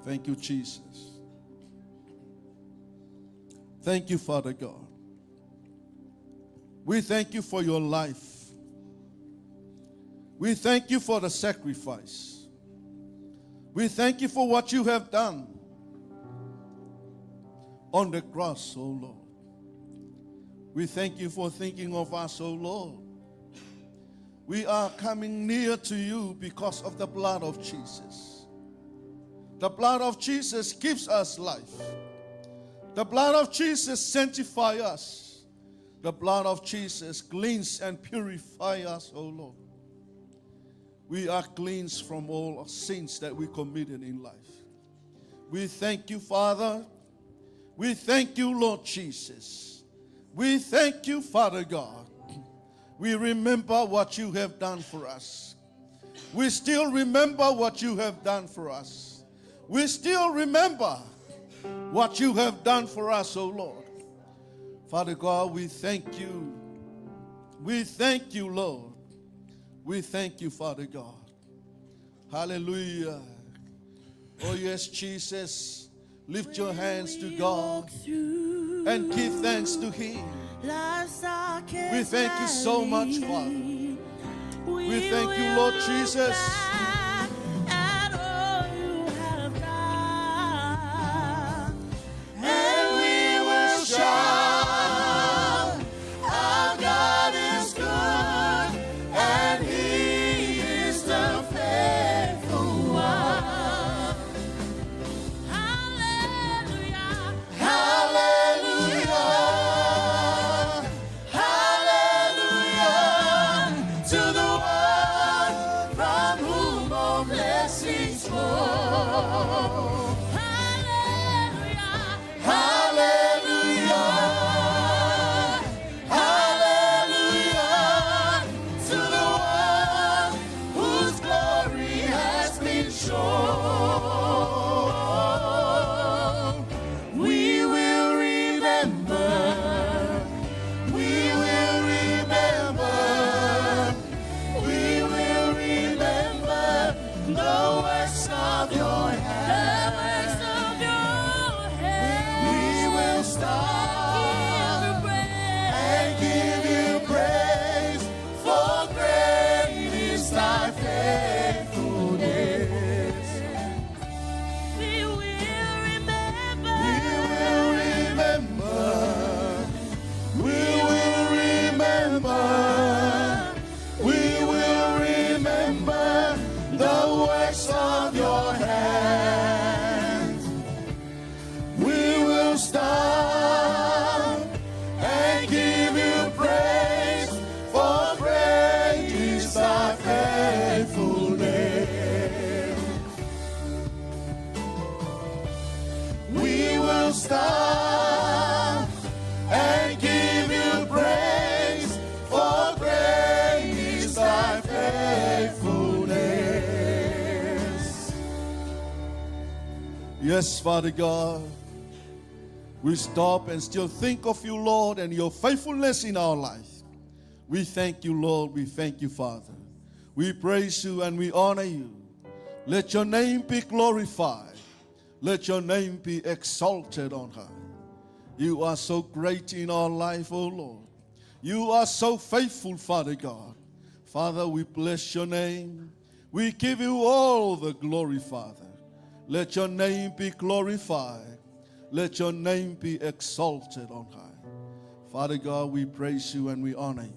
Thank you, Jesus. Thank you, Father God. We thank you for your life. We thank you for the sacrifice. We thank you for what you have done on the cross, oh Lord. We thank you for thinking of us, oh Lord. We are coming near to you because of the blood of Jesus. The blood of Jesus gives us life. The blood of Jesus sanctifies us. The blood of Jesus cleans and purifies us, oh Lord. We are cleansed from all sins that we committed in life. We thank you, Father. We thank you, Lord Jesus. We thank you, Father God. We remember what you have done for us. We still remember what you have done for us. We still remember what you have done for us, oh Lord. Father God, we thank you. We thank you, Lord. We thank you, Father God. Hallelujah. Oh yes, Jesus. Lift your hands to God and give thanks to Him. We thank you so much, Father. We thank you, Lord Jesus. And we will shout, our God is good, and He is the faithful one. Hallelujah, hallelujah, hallelujah, to the one from whom all blessings flow. Hallelujah, hallelujah, to the one whose glory has been shown. We will remember, we will remember, we will remember the works of your hands. Stop and give you praise, for great is thy faithfulness. We will remember, we will remember, we will remember the works of your hands. We will stop and give you praise, for great is thy faithfulness. We will stop and give you praise, for great is thy faithfulness. Yes, Father God. We stop and still think of you, Lord, and your faithfulness in our life. We thank you, Lord. We thank you, Father. We praise you and we honor you. Let your name be glorified. Let your name be exalted on high. You are so great in our life, oh Lord. You are so faithful, Father God. Father, we bless your name. We give you all the glory, Father. Let your name be glorified. Let your name be exalted on high. Father God, we praise you and we honor you.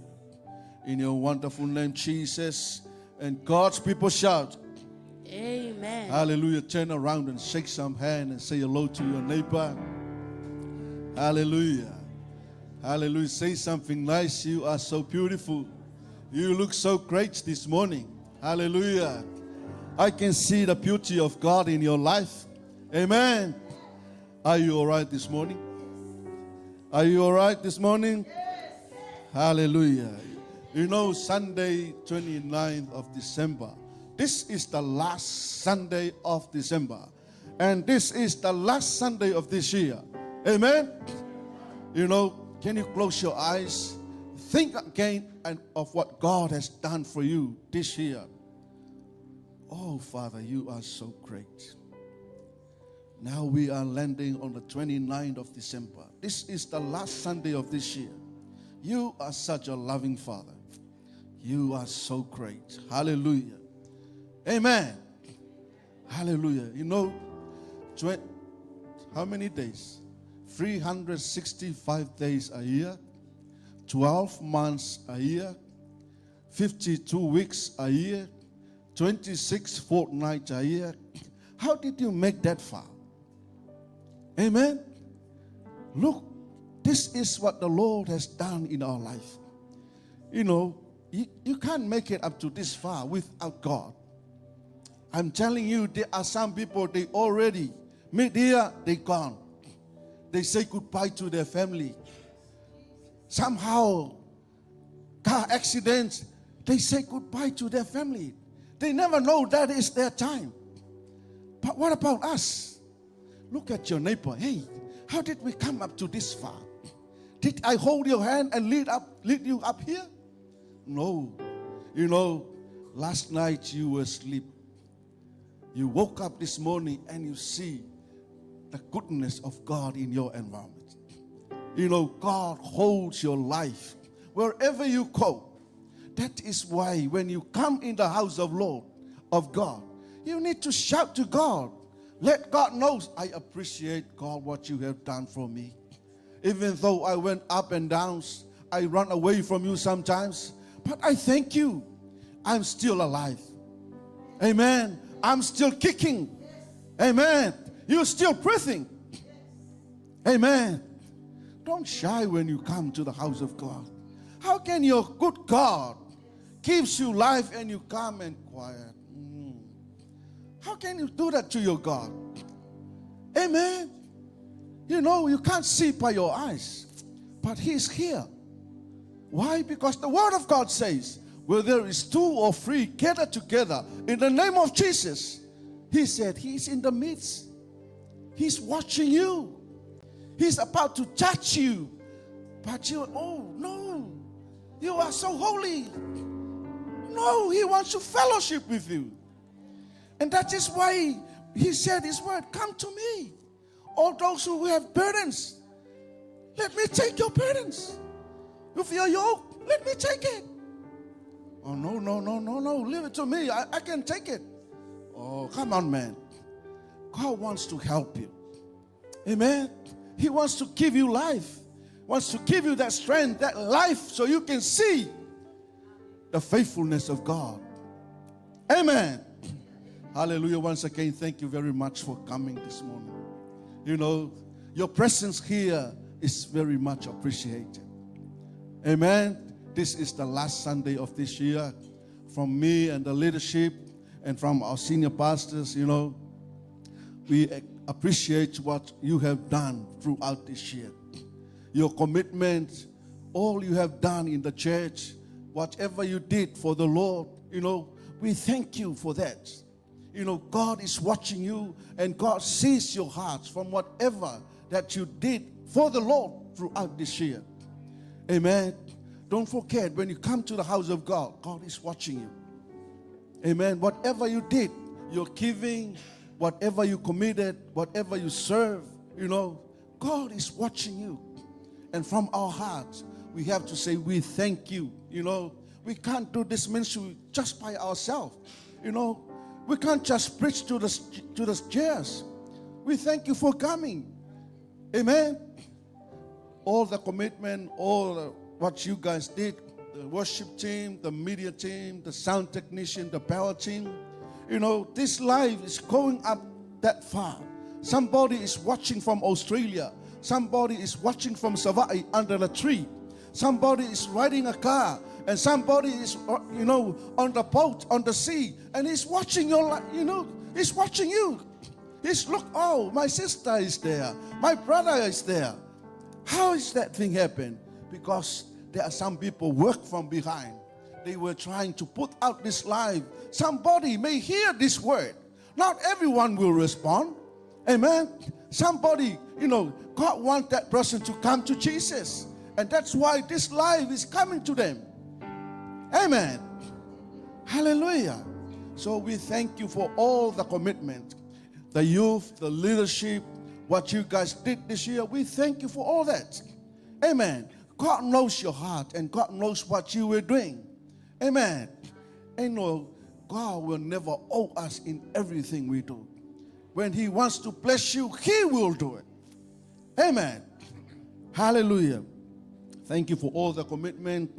In your wonderful name, Jesus. And God's people shout, Amen. hallelujah. Turn around and shake some hand and say hello to your neighbor. Hallelujah. Hallelujah. Say something nice. You are so beautiful. You look so great this morning. Hallelujah. I can see the beauty of God in your life. Amen. Are you all right this morning? Are you all right this morning? Yes. Hallelujah. You know, Sunday, 29th of December. This is the last Sunday of December. And this is the last Sunday of this year. Amen? You know, can you close your eyes? Think again of what God has done for you this year. Oh, Father, you are so great. Now we are landing on the 29th of December. This is the last Sunday of this year. You are such a loving Father. You are so great. Hallelujah. Amen. Hallelujah. You know, how many days? 365 days a year, 12 months a year, 52 weeks a year, 26 fortnights a year. How did you make that far? Amen? look, this is what the Lord has done in our life. You know, you can't make it up to this far without God. I'm telling you, there are some people, they already mid-year, they gone. They say goodbye to their family. Somehow, car accidents, they say goodbye to their family. They never know that is their time. But what about us? Look at your neighbor. Hey, how did we come up to this far? Did I hold your hand and lead you up here? No. You know, last night you were asleep. You woke up this morning and you see the goodness of God in your environment. You know, God holds your life wherever you go. That is why when you come in the house of God, you need to shout to God. Let God know, I appreciate, God, what you have done for me. Even though I went up and down, I run away from you sometimes, but I thank you. I'm still alive. Amen. I'm still kicking. Amen. You're still breathing. Amen. Don't shy when you come to the house of God. How can your good God gives you life and you come and quiet? How can you do that to your God? Amen. You know, you can't see by your eyes, but He's here. Why? Because the Word of God says, where there is 2 or 3 gathered together in the name of Jesus, He said He's in the midst. He's watching you. He's about to touch you. But you, oh no, you are so holy. No, He wants to fellowship with you. And that is why He said His word, come to me. All those who have burdens, let me take your burdens. With your yoke, let me take it. Oh, no, leave it to me. I can take it. Oh, come on, man. God wants to help you. Amen. He wants to give you life. Wants to give you that strength, that life, so you can see the faithfulness of God. Amen. Hallelujah. Once again, thank you very much for coming this morning. You know, your presence here is very much appreciated. Amen. This is the last Sunday of this year. From me and the leadership and from our senior pastors, you know, we appreciate what you have done throughout this year. Your commitment, all you have done in the church, whatever you did for the Lord, you know, we thank you for that. You know, God is watching you and God sees your hearts from whatever that you did for the Lord throughout this year. Amen. Don't forget, when you come to the house of God, God is watching you. Amen. Whatever you did, your giving, whatever you committed, whatever you serve, you know, God is watching you. And from our hearts, we have to say, we thank you. You know, we can't do this ministry just by ourselves. You know, we can't just preach to the chairs. We thank you for coming. Amen. All the commitment, what you guys did, the worship team, the media team, the sound technician, the power team. You know, this life is going up that far. Somebody is watching from Australia. Somebody is watching from Savai under a tree. Somebody is riding a car. And somebody is, you know, on the boat, on the sea. And he's watching your life, you know, he's watching you. He's, look, oh, my sister is there. My brother is there. How is that thing happen? Because there are some people work from behind. They were trying to put out this life. Somebody may hear this word. Not everyone will respond. Amen. Somebody, you know, God wants that person to come to Jesus. And that's why this life is coming to them. Amen. Hallelujah. So we thank you for all the commitment, the youth, the leadership, what you guys did this year. We thank you for all that. Amen. God knows your heart and God knows what you were doing. Amen. And no, God will never owe us in everything we do. When He wants to bless you, He will do it. Amen. Hallelujah. Thank you for all the commitment,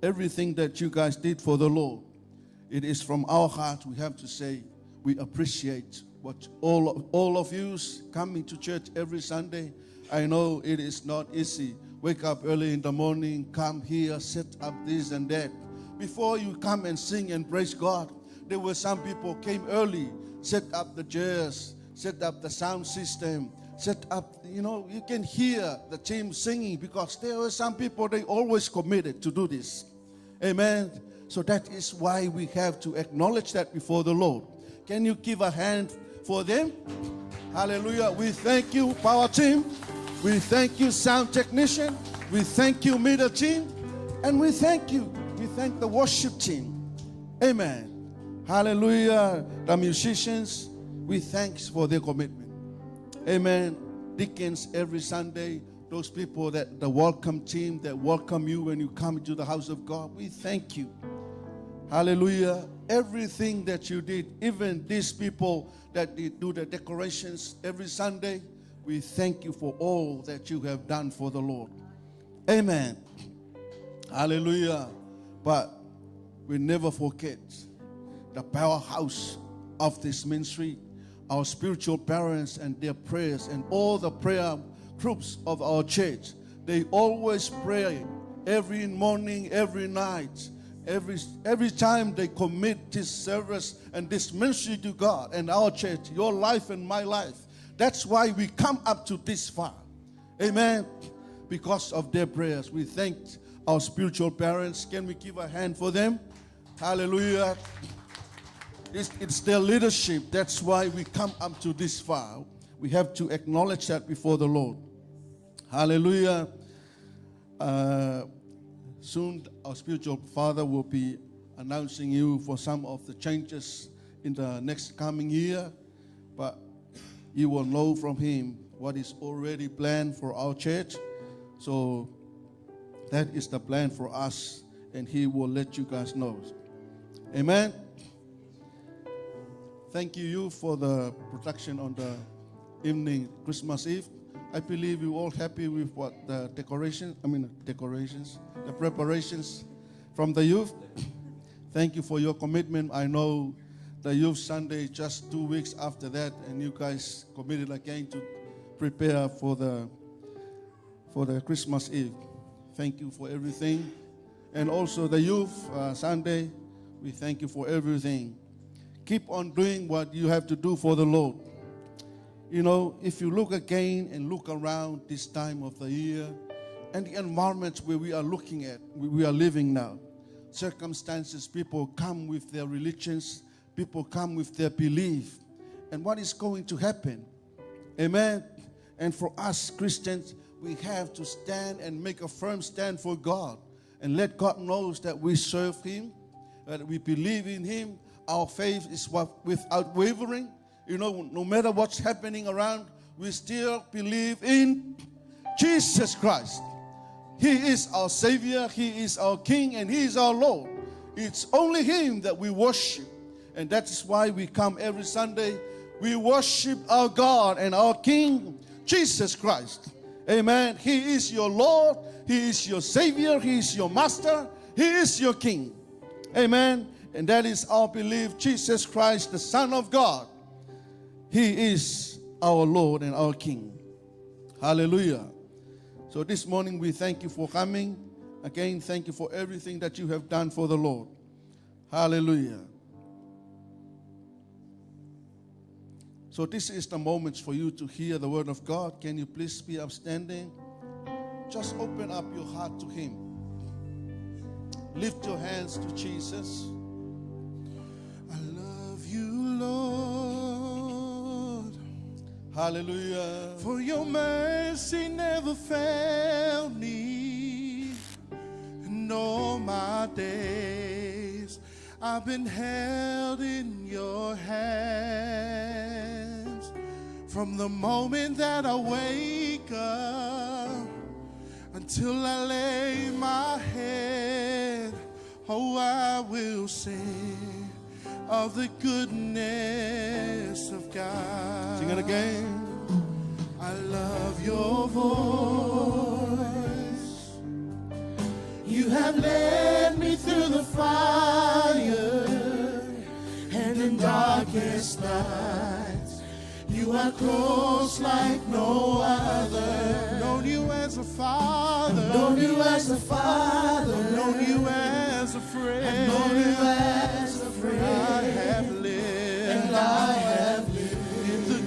everything that you guys did for the Lord. It is from our heart, we have to say, we appreciate what all of you coming to church every Sunday. I know it is not easy. Wake up early in the morning, come here, set up this and that. Before you come and sing and praise God, there were some people came early, set up the chairs, set up the sound system, set up, you can hear the team singing because there were some people, they always committed to do this. Amen. So that is why we have to acknowledge that before the Lord. Can you give a hand for them? Hallelujah. We thank you, power team. We thank you, sound technician. We thank you, media team. And we thank you. We thank the worship team. Amen. Hallelujah. The musicians, we thank for their commitment. Amen. Deacons every Sunday, those people that the welcome team that welcome you when you come into the house of God, we thank you. Hallelujah. Everything that you did, even these people that do the decorations every Sunday, we thank you for all that you have done for the Lord. Amen. Hallelujah. But we never forget the powerhouse of this ministry, our spiritual parents and their prayers, and all the prayer groups of our church. They always pray every morning, every night. Every time they commit this service and this ministry to God and our church, your life and my life. That's why we come up to this far. Amen. Because of their prayers. We thank our spiritual parents. Can we give a hand for them? Hallelujah. It's their leadership. That's why we come up to this far. We have to acknowledge that before the Lord. Hallelujah. Soon our spiritual father will be announcing you for some of the changes in the next coming year. But you will know from him what is already planned for our church. So that is the plan for us, and he will let you guys know. Amen. Thank you for the production on the evening, Christmas Eve. I believe you're all happy with what the the preparations from the youth. Thank you for your commitment. I know the youth Sunday just 2 weeks after that, and you guys committed again to prepare for the Christmas Eve. Thank you for everything. And also the youth Sunday, we thank you for everything. Keep on doing what you have to do for the Lord. If you look again and look around this time of the year and the environments where we are looking at, we are living now, circumstances, people come with their religions, people come with their belief, and what is going to happen? Amen. And for us Christians, we have to stand and make a firm stand for God and let God know that we serve him, that we believe in him. Our faith is without wavering. No matter what's happening around, we still believe in Jesus Christ. He is our Savior, he is our King, and he is our Lord. It's only him that we worship. And that is why we come every Sunday. We worship our God and our King, Jesus Christ. Amen. He is your Lord, he is your Savior, he is your Master, he is your King. Amen. And that is our belief. Jesus Christ, the Son of God, he is our Lord and our King. Hallelujah. So this morning we thank you for coming. Again, thank you for everything that you have done for the Lord. Hallelujah. So this is the moment for you to hear the word of God. Can you please be upstanding? Just open up your heart to him. Lift your hands to Jesus. I love you, Lord. Hallelujah. For your mercy never failed me. And all my days I've been held in your hands. From the moment that I wake up until I lay my head, oh, I will sing of the goodness of God. Sing it again. I love your voice. You have led me through the fire and in darkest nights. You are close like no other. Known you as a father. Known you as a father. Known you as a friend. Known you as a friend. I have lived. And I have lived in the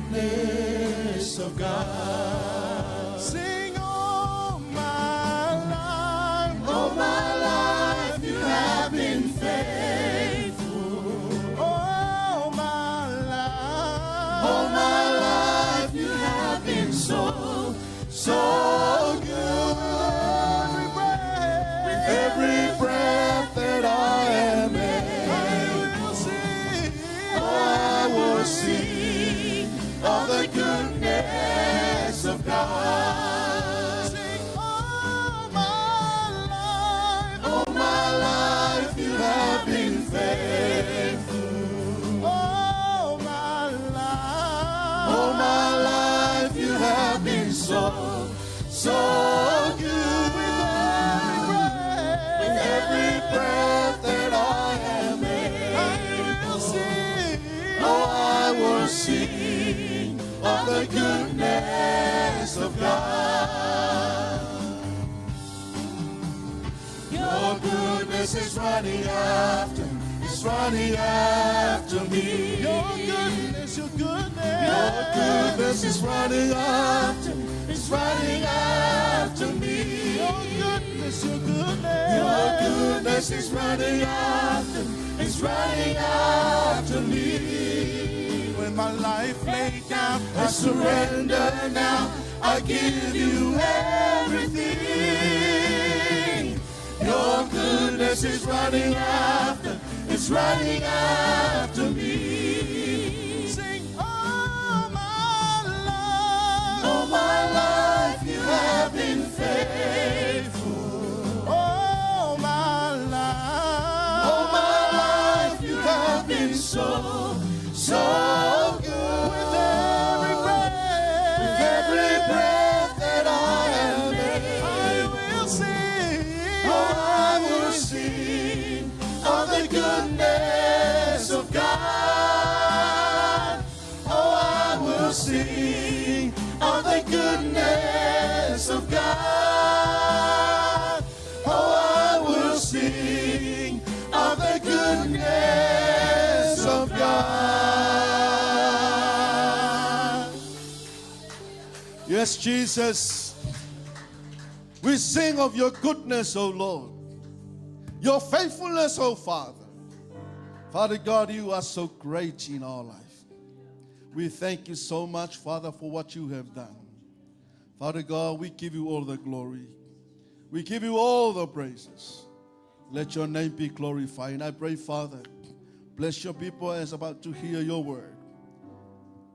goodness of God. Sing all my life. All my life you have been faithful. All my life. All my life you have been so, so good. Every breath that I am in, I will sing of the goodness of God. Sing all my life. All my life you have been faithful. All my life. All my life you have been so, so good. With every breath that I am in, I will sing of the goodness of God. Your goodness is running after me. Your goodness, your goodness. Your goodness is running after me. Your goodness, your goodness. Your goodness is running after me. When my life laid down, I surrender now. I give you everything. Your goodness is running after me. Sing all my life. All my life you have been faithful. All my life. All my life you have been so, so good. With every breath that I am in, I will sing. oh, I will sing of the goodness of God. Oh, I will sing of the goodness of God. Oh, I will sing of the goodness of God. Yes, Jesus. We sing of your goodness, O Lord. Your faithfulness, O Father. Father God, you are so great in our life. We thank you so much, Father, for what you have done. Father God, we give you all the glory. We give you all the praises. Let your name be glorified. And I pray, Father, bless your people as about to hear your word.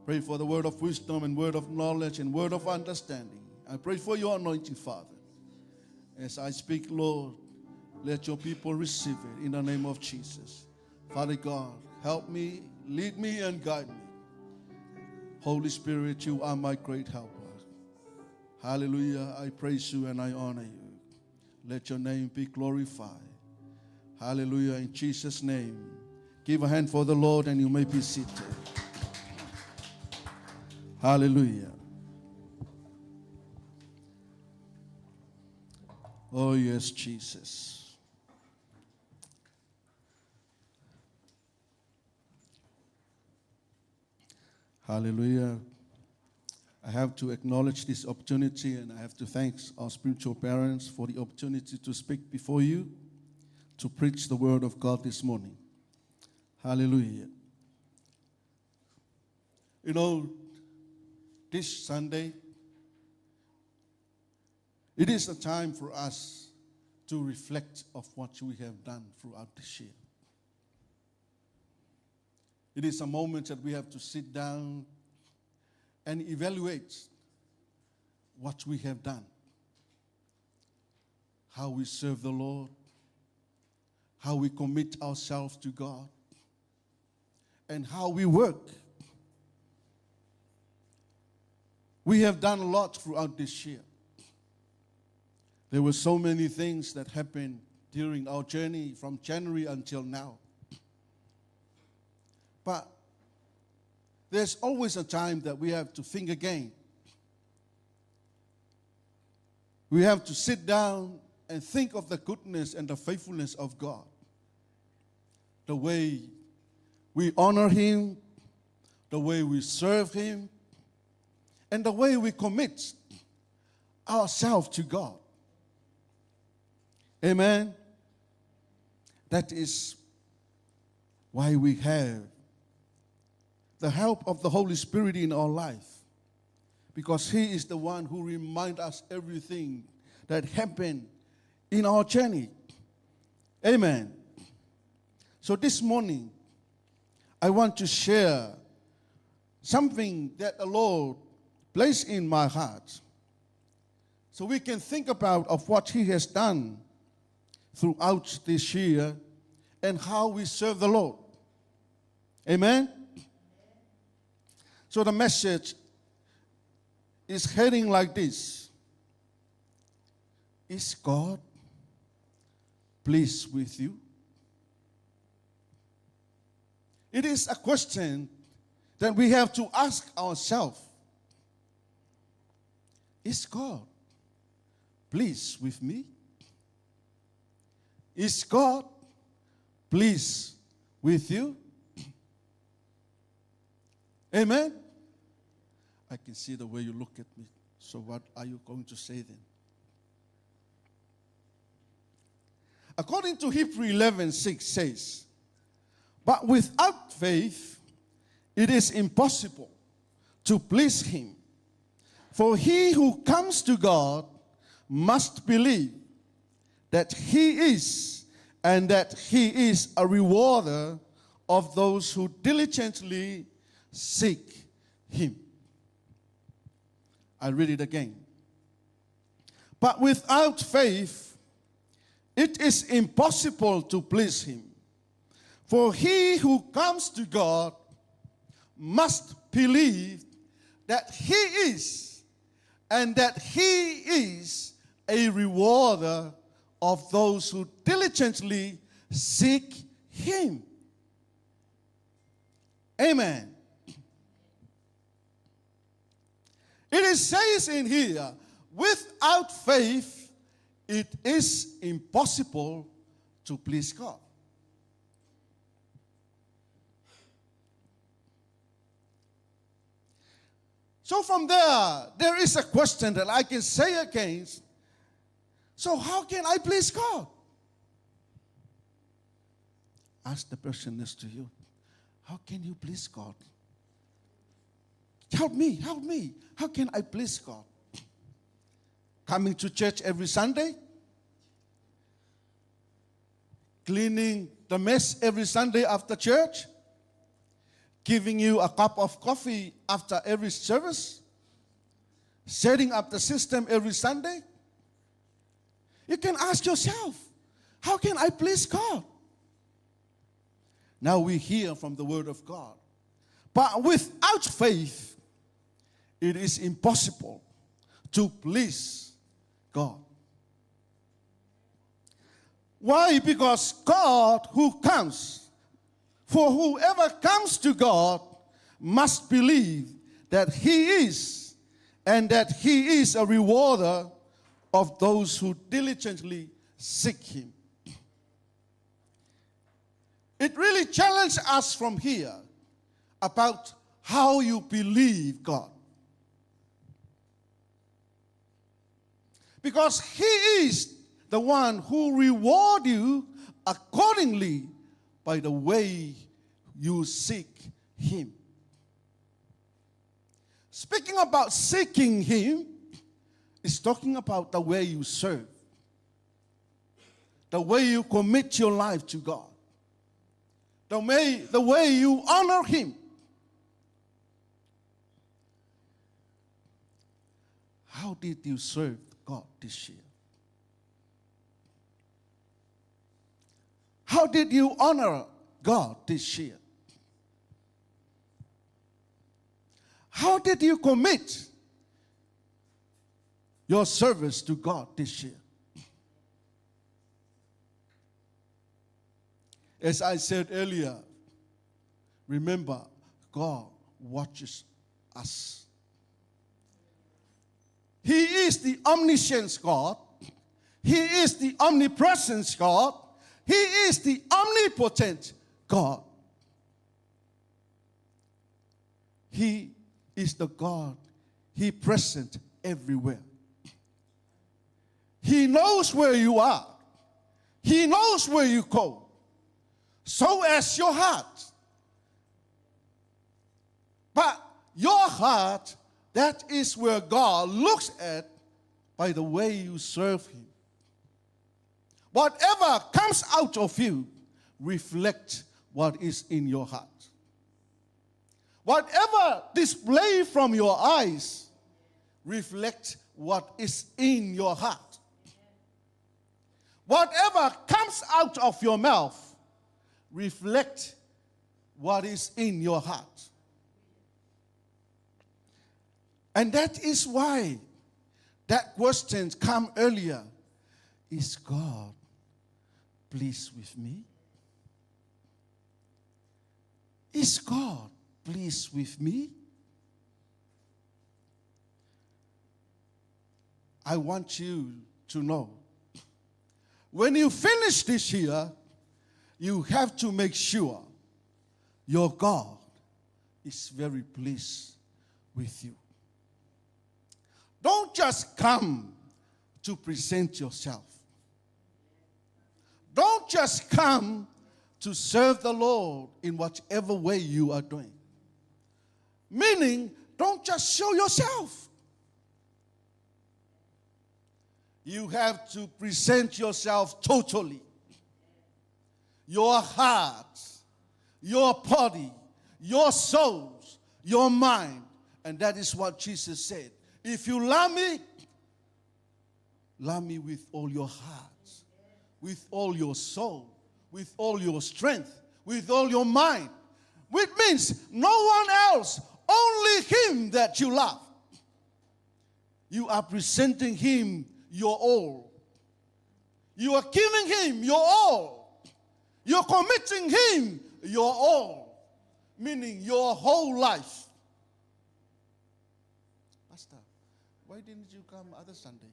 Pray for the word of wisdom and word of knowledge and word of understanding. I pray for your anointing, Father. As I speak, Lord, let your people receive it in the name of Jesus. Father God, help me, lead me, and guide me. Holy Spirit, you are my great helper. Hallelujah. I praise you and I honor you. Let your name be glorified. Hallelujah. In Jesus' name. Give a hand for the Lord and you may be seated. Hallelujah. Oh, yes, Jesus. Hallelujah. I have to acknowledge this opportunity and I have to thank our spiritual parents for the opportunity to speak before you, to preach the word of God this morning. Hallelujah. You know, this Sunday, it is a time for us to reflect of what we have done throughout this year. It is a moment that we have to sit down and evaluate what we have done, how we serve the Lord, how we commit ourselves to God, and how we work. We have done a lot throughout this year. There were so many things that happened during our journey from January until now. But there's always a time that we have to think again. We have to sit down and think of the goodness and the faithfulness of God. The way we honor Him, the way we serve Him, and the way we commit ourselves to God. Amen. That is why we have the help of the Holy Spirit in our life. Because He is the one who reminds us everything that happened in our journey. Amen. So this morning, I want to share something that the Lord placed in my heart, so we can think about of what He has done throughout this year and how we serve the Lord. Amen? So the message is heading like this. Is God pleased with you? It is a question that we have to ask ourselves. Is God pleased with me? Is God pleased with you? Amen? I can see the way you look at me. So what are you going to say then? According to Hebrews 11:6 says, but without faith, it is impossible to please Him. For he who comes to God must believe that He is, and that He is a rewarder of those who diligently seek Him. I read it again. But without faith, it is impossible to please Him. For he who comes to God must believe that He is, and that He is a rewarder of those who diligently seek Him. Amen. It says in here, without faith, it is impossible to please God. So from there is a question that I can say against. So how can I please God? Ask the person next to you. How can you please God? Help me. How can I please God? Coming to church every Sunday? Cleaning the mess every Sunday after church? Giving you a cup of coffee after every service? Setting up the system every Sunday? You can ask yourself, how can I please God? Now we hear from the Word of God. But without faith, it is impossible to please God. Why? Because God who comes, for whoever comes to God must believe that He is, and that He is a rewarder of those who diligently seek Him. It really challenges us from here about how you believe God. Because He is the one who rewards you accordingly by the way you seek Him. Speaking about seeking Him, is talking about the way you serve, the way you commit your life to God, the way you honor Him. How did you serve God this year? How did you honor God this year? How did you commit your service to God this year? As I said earlier, remember, God watches us. He is the omniscient God. He is the omnipresent God. He is the omnipotent God. He is the God. He present everywhere. He knows where you are. He knows where you go. So as your heart. But your heart, that is where God looks at by the way you serve Him. Whatever comes out of you reflects what is in your heart. Whatever display from your eyes reflects what is in your heart. Whatever comes out of your mouth reflects what is in your heart. And that is why that question came earlier. Is God pleased with me? Is God pleased with me? I want you to know, when you finish this year, you have to make sure your God is very pleased with you. Don't just come to present yourself. Don't just come to serve the Lord in whatever way you are doing. Meaning, don't just show yourself. You have to present yourself totally. Your heart, your body, your souls, your mind. And that is what Jesus said. If you love me with all your heart, with all your soul, with all your strength, with all your mind. Which means no one else, only Him that you love. You are presenting Him your all. You are giving Him your all. You're committing Him your all. Meaning your whole life. Pastor, why didn't you come other Sunday?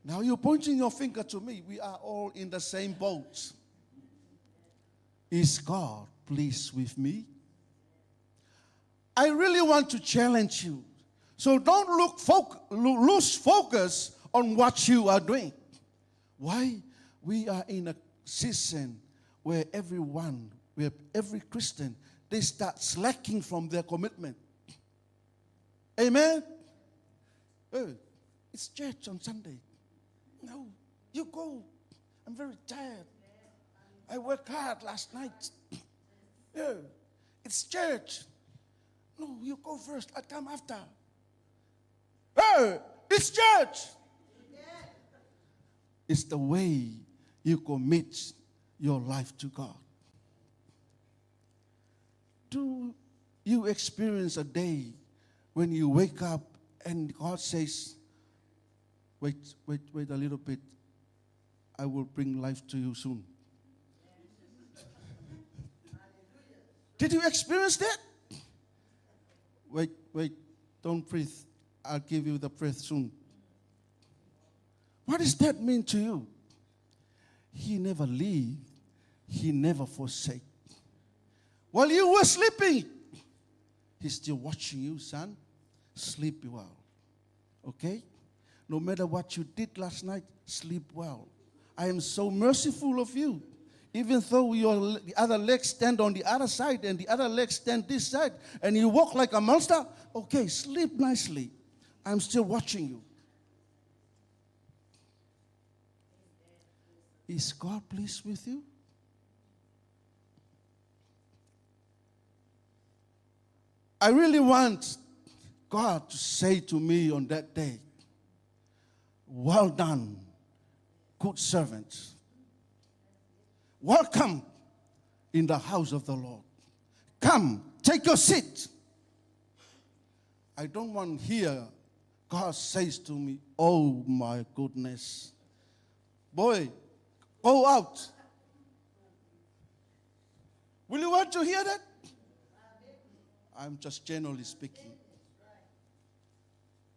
Now you're pointing your finger to me. We are all in the same boat. Is God pleased with me? I really want to challenge you. So don't lose focus on what you are doing. Why? We are in a season where every Christian, they start slacking from their commitment. Amen? Oh, it's church on Sunday. No, you go. I'm very tired. I worked hard last night. Yeah, it's church. No, you go first. I come after. Hey, it's church. It's the way you commit your life to God. Do you experience a day when you wake up and God says, wait a little bit, I will bring life to you soon? Did you experience that? Wait, don't breathe. I'll give you the breath soon. What does that mean to you? He never leave. He never forsake. While you were sleeping, He's still watching you, son. Sleep well. Okay? No matter what you did last night, sleep well. I am so merciful of you. Even though the other legs stand on the other side and the other legs stand this side and you walk like a monster, okay, sleep nicely. I'm still watching you. Is God pleased with you? I really want God to say to me on that day, well done, good servant. Welcome in the house of the Lord. Come, take your seat. I don't want to hear God says to me, oh my goodness. Boy, go out. Will you want to hear that? I'm just generally speaking.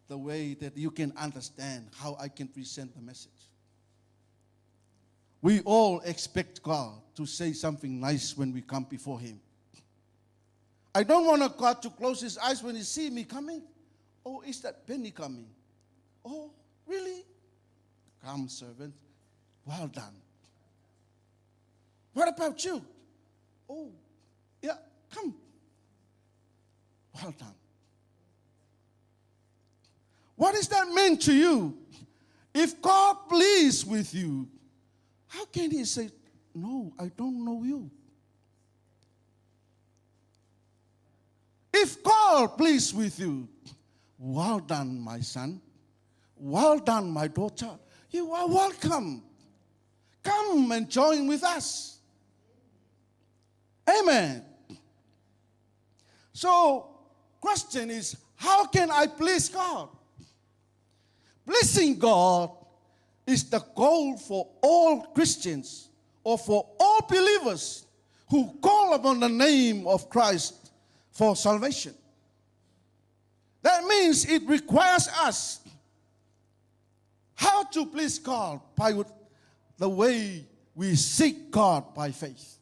The way that you can understand how I can present the message. We all expect God to say something nice when we come before Him. I don't want God to close His eyes when He sees me coming. Oh, is that Benny coming? Oh, really? Come, servant. Well done. What about you? Oh, yeah, come. Well done. What does that mean to you? If God pleased with you, how can He say, no, I don't know you? If God pleased with you, well done, my son. Well done, my daughter. You are welcome. Come and join with us. Amen. So, question is, how can I please God? Pleasing God is the goal for all Christians or for all believers who call upon the name of Christ for salvation. That means it requires us how to please God by the way we seek God by faith.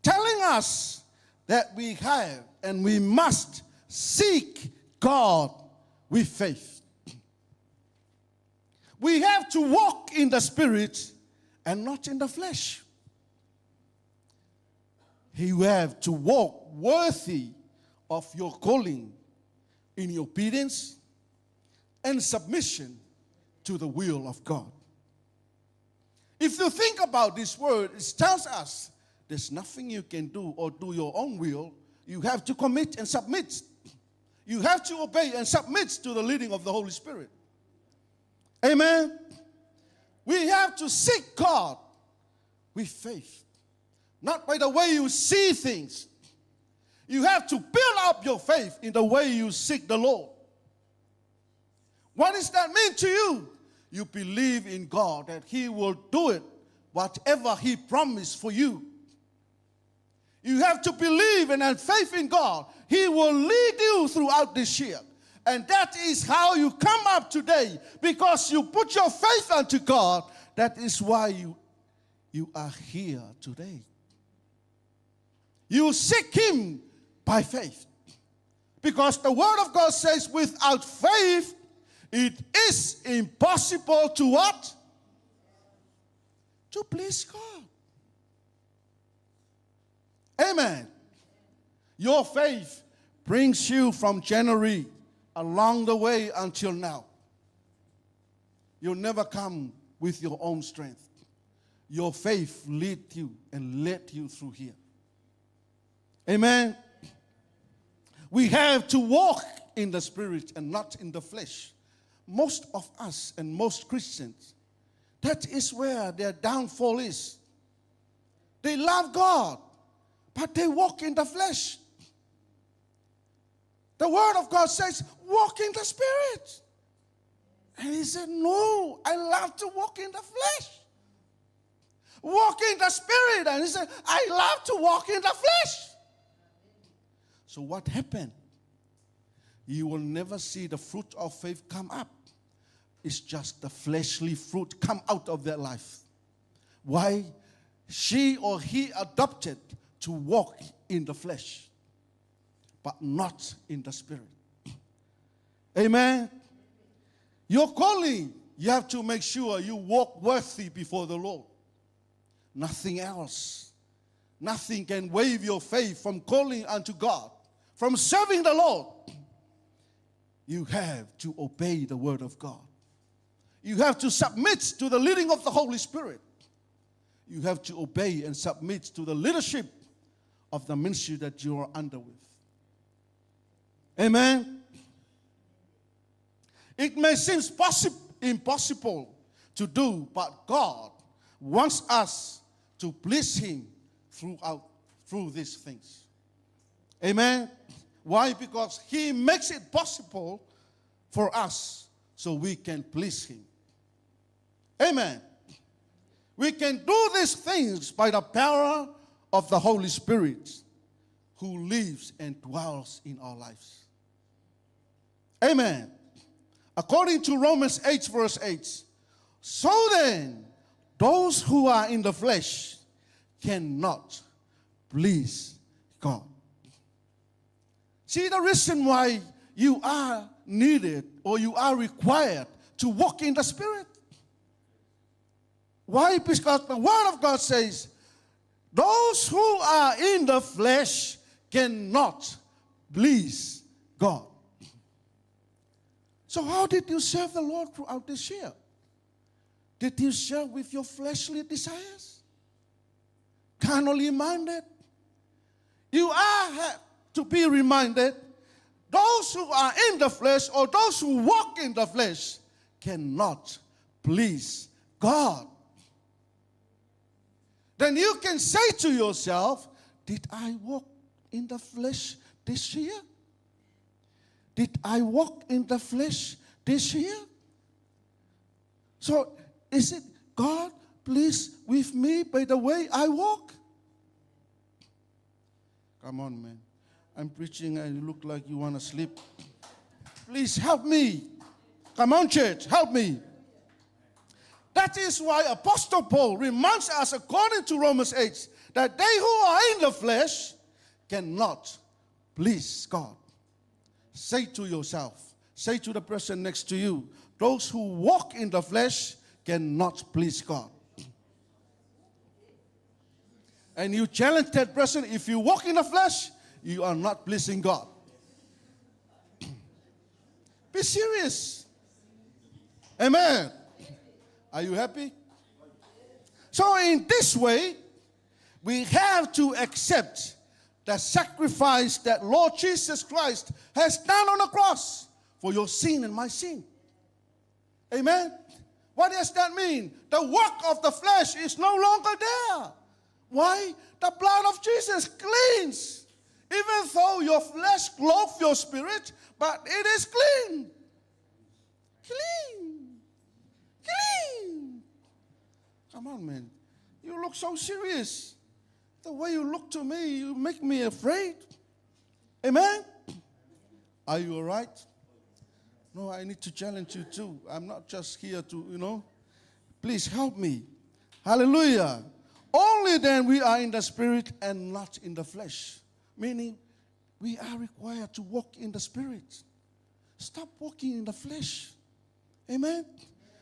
Telling us that we have and we must seek God with faith. We have to walk in the Spirit and not in the flesh. You have to walk worthy of your calling in obedience and submission to the will of God. If you think about this word, it tells us there's nothing you can do or do your own will. You have to commit and submit. You have to obey and submit to the leading of the Holy Spirit. Amen. We have to seek God with faith. Not by the way you see things. You have to build up your faith in the way you seek the Lord. What does that mean to you? You believe in God that He will do it, whatever He promised for you. You have to believe and have faith in God. He will lead you throughout this year. And that is how you come up today, because you put your faith unto God. That is why you are here today. You seek Him by faith. Because the Word of God says, without faith, it is impossible to what? To please God. Amen. Your faith brings you from January along the way until now. You'll never come with your own strength. Your faith led you and led you through here. Amen. We have to walk in the Spirit and not in the flesh. Most of us and most Christians, that is where their downfall is. They love God, but they walk in the flesh. The Word of God says, walk in the Spirit. And he said, no, I love to walk in the flesh. Walk in the Spirit. And he said, I love to walk in the flesh. So what happened? You will never see the fruit of faith come up. It's just the fleshly fruit come out of their life. Why? She or he adopted to walk in the flesh, but not in the Spirit. Amen. Your calling, you have to make sure you walk worthy before the Lord. Nothing else. Nothing can waive your faith from calling unto God, from serving the Lord. You have to obey the Word of God. You have to submit to the leading of the Holy Spirit. You have to obey and submit to the leadership of the ministry that you are under with. Amen. It may seem impossible to do, but God wants us to please Him through these things. Amen. Why? Because He makes it possible for us so we can please Him. Amen. We can do these things by the power of the Holy Spirit. who lives and dwells in our lives. Amen. According to Romans 8, verse 8, so then, those who are in the flesh cannot please God. See the reason why you are needed or you are required to walk in the Spirit? Why? Because the Word of God says, those who are in the flesh cannot please God. So how did you serve the Lord throughout this year? Did you serve with your fleshly desires? Carnally minded? You have to be reminded, those who are in the flesh or those who walk in the flesh cannot please God. Then you can say to yourself, did I walk in the flesh this year? Did I walk in the flesh this year? So, is it God pleased with me by the way I walk? Come on, man. I'm preaching and you look like you want to sleep. Please help me. Come on, church, help me. That is why Apostle Paul reminds us, according to Romans 8, that they who are in the flesh cannot please God. Say to yourself, say to the person next to you, those who walk in the flesh cannot please God. And you challenge that person, if you walk in the flesh, you are not pleasing God. Be serious. Amen. Are you happy? So in this way, we have to accept the sacrifice that Lord Jesus Christ has done on the cross for your sin and my sin. Amen. What does that mean? The work of the flesh is no longer there. Why? The blood of Jesus cleans. Even though your flesh clothes your spirit, but it is clean. Clean. Clean. Come on, man. You look so serious. The way you look to me, you make me afraid. Amen? Are you all right? No, I need to challenge you too. I'm not just here to, Please help me. Hallelujah. Only then we are in the spirit and not in the flesh. Meaning, we are required to walk in the spirit. Stop walking in the flesh. Amen?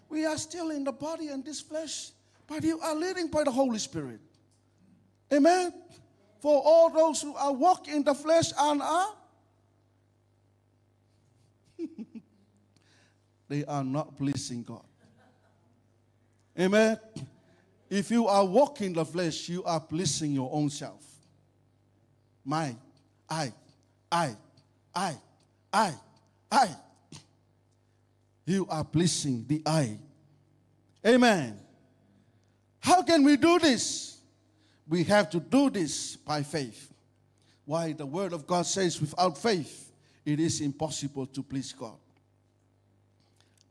We are still in the body and this flesh, but you are leading by the Holy Spirit. Amen? For all those who are walking in the flesh and are, they are not pleasing God. Amen? If you are walking the flesh, you are pleasing your own self. I. You are pleasing the I. Amen. How can we do this? We have to do this by faith. Why? The Word of God says without faith, it is impossible to please God.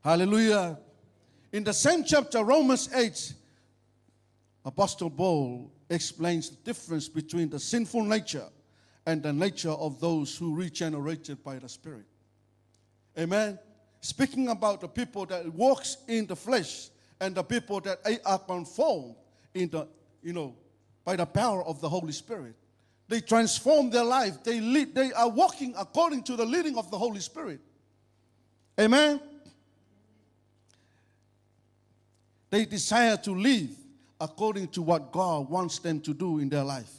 Hallelujah. In the same chapter, Romans 8, Apostle Paul explains the difference between the sinful nature and the nature of those who regenerated by the Spirit. Amen. Speaking about the people that walks in the flesh and the people that are conformed in the, by the power of the Holy Spirit. They transform their life. They are walking according to the leading of the Holy Spirit. Amen. They desire to live according to what God wants them to do in their life.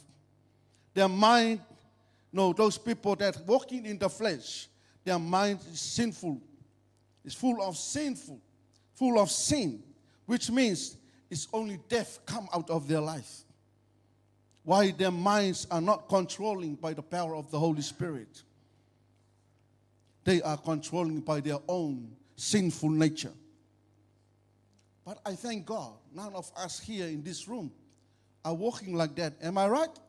Their mind, those people that walking in the flesh, their mind is sinful. It's full of sin, which means it's only death come out of their life. Why? Their minds are not controlling by the power of the Holy Spirit. They are controlling by their own sinful nature. But I thank God, none of us here in this room are walking like that. Am I right?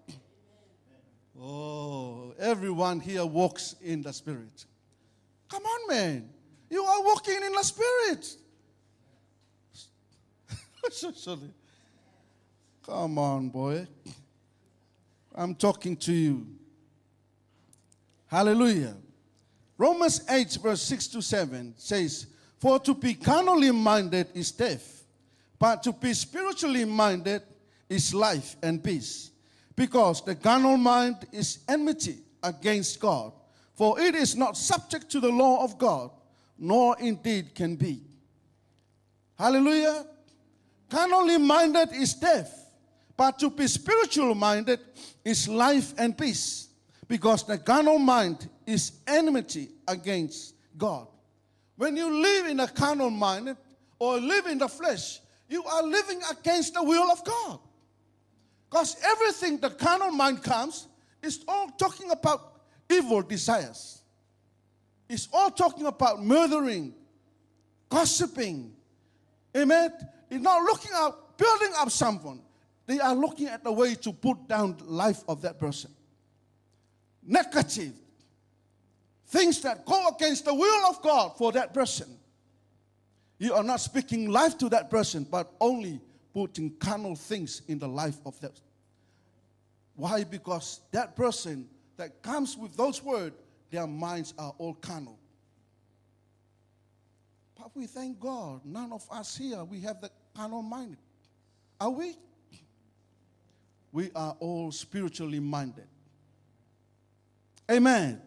Oh, everyone here walks in the Spirit. Come on, man. You are walking in the Spirit. Come on, boy. I'm talking to you. Hallelujah. Romans 8 verse 6 to 7 says, for to be carnally minded is death, but to be spiritually minded is life and peace. Because the carnal mind is enmity against God, for it is not subject to the law of God, nor indeed can be. Hallelujah. Carnally minded is death, but to be spiritual minded is life and peace. Because the carnal mind is enmity against God. When you live in a carnal mind or live in the flesh, you are living against the will of God. Because everything the carnal mind comes is all talking about evil desires. It's all talking about murdering, gossiping. Amen. It's not looking at building up someone. They are looking at the way to put down the life of that person. Negative things that go against the will of God for that person. You are not speaking life to that person, but only putting carnal things in the life of that. Why? Because that person that comes with those words, their minds are all carnal. But we thank God, none of us here, we have the carnal mind. Are we? We are all spiritually minded. Amen.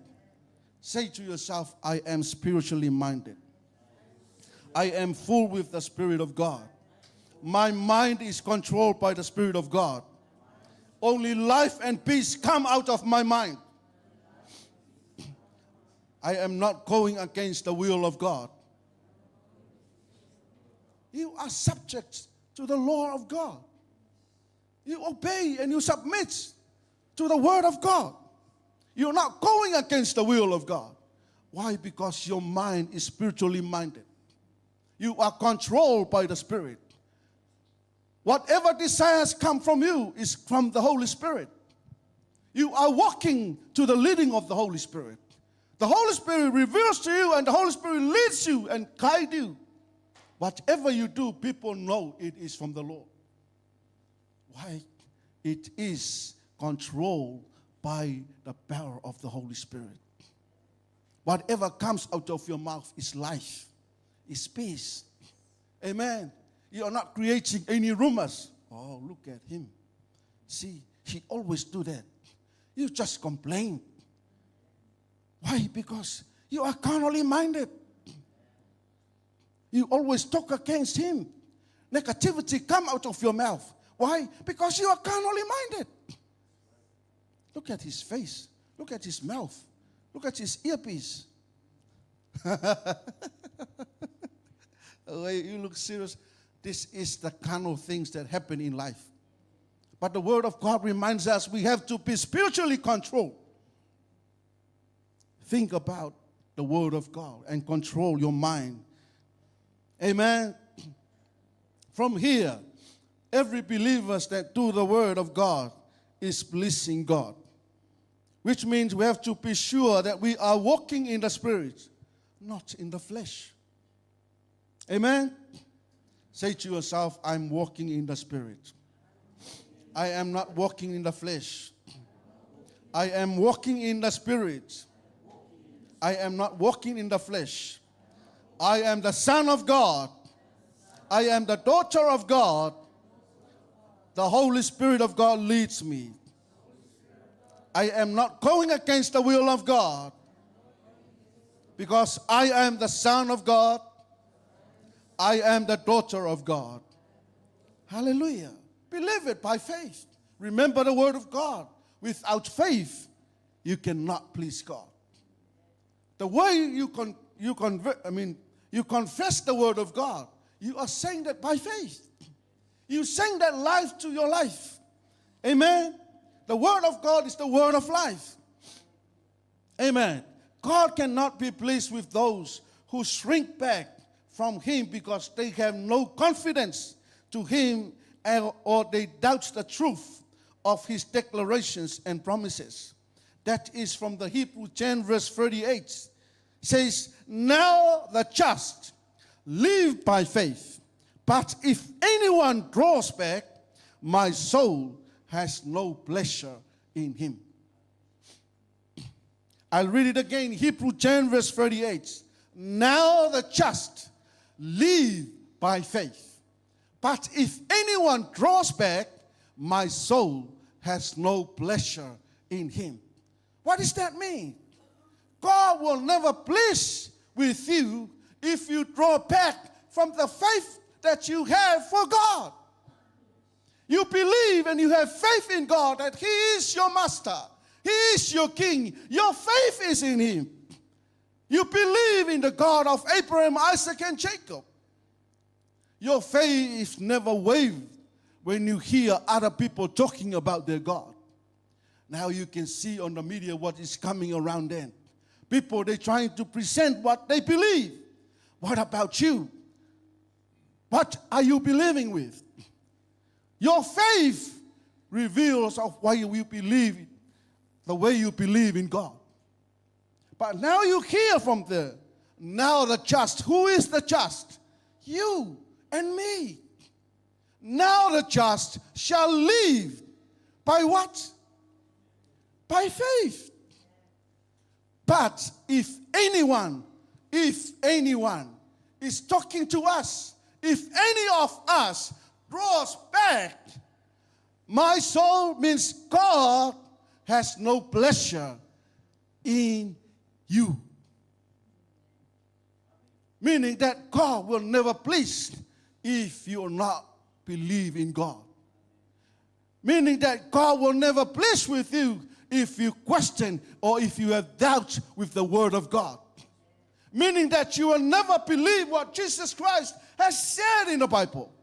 Say to yourself, I am spiritually minded. I am full with the Spirit of God. My mind is controlled by the Spirit of God. Only life and peace come out of my mind. I am not going against the will of God. You are subject to the law of God. You obey and you submit to the word of God. You're not going against the will of God. Why? Because your mind is spiritually minded. You are controlled by the Spirit. Whatever desires come from you is from the Holy Spirit. You are walking to the leading of the Holy Spirit. The Holy Spirit reveals to you and the Holy Spirit leads you and guides you. Whatever you do, people know it is from the Lord. Why? It is controlled by the power of the Holy Spirit. Whatever comes out of your mouth is life, is peace. Amen. You are not creating any rumors. Oh, look at him. See, he always do that. You just complain. Why? Because you are carnally minded. You always talk against him. Negativity come out of your mouth. Why? Because you are carnally minded. Look at his face. Look at his mouth. Look at his earpiece. You look serious. This is the carnal things that happen in life. But the Word of God reminds us we have to be spiritually controlled. Think about the Word of God and control your mind. Amen. From here, every believer that do the Word of God is pleasing God. Which means we have to be sure that we are walking in the Spirit, not in the flesh. Amen. Say to yourself, I'm walking in the Spirit. I am not walking in the flesh. I am walking in the Spirit. I am not walking in the flesh. I am the Son of God. I am the daughter of God. The Holy Spirit of God leads me. I am not going against the will of God because I am the Son of God. I am the daughter of God. Hallelujah. Believe it by faith. Remember the word of God. Without faith, you cannot please God. The way you confess the word of God, you are saying that by faith. You saying that life to your life. Amen. The word of God is the word of life. Amen. God cannot be pleased with those who shrink back from him because they have no confidence to him or they doubt the truth of his declarations and promises. That is from the Hebrew 10 verse 38. Says, now the just live by faith, but if anyone draws back, my soul has no pleasure in him. I'll read it again. Hebrews 10 verse 38. Now the just live by faith. But if anyone draws back, my soul has no pleasure in him. What does that mean? God will never please with you if you draw back from the faith that you have for God. You believe and you have faith in God that He is your master. He is your king. Your faith is in Him. You believe in the God of Abraham, Isaac, and Jacob. Your faith is never wavered when you hear other people talking about their God. Now you can see on the media what is coming around them. People, they're trying to present what they believe. What about you? What are you believing with? Your faith reveals of why you believe, the way you believe in God. But now you hear from there. Now the just. Who is the just? You and me. Now the just shall live by what? By faith. But if anyone is talking to us, if any of us draws back, my soul means God has no pleasure in you. Meaning that God will never please if you are not believe in God. Meaning that God will never please with you if you question or if you have doubt with the word of God. Meaning that you will never believe what Jesus Christ has said in the Bible.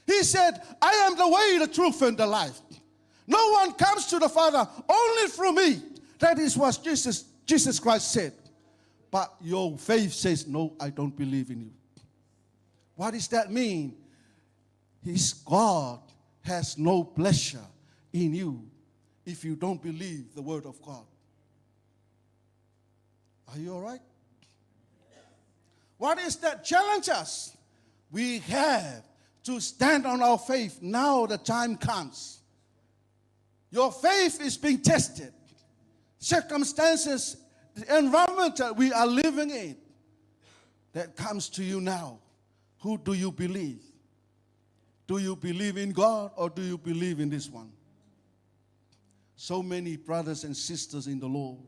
He said, I am the way, the truth, and the life. No one comes to the Father only through me. That is what Jesus Christ said. But your faith says, no, I don't believe in you. What does that mean? His God has no pleasure in you if you don't believe the word of God. Are you all right? What is that challenge us? We have to stand on our faith. Now the time comes. Your faith is being tested. Circumstances, the environment that we are living in, that comes to you now. Who do you believe? Do you believe in God or do you believe in this one? So many brothers and sisters in the Lord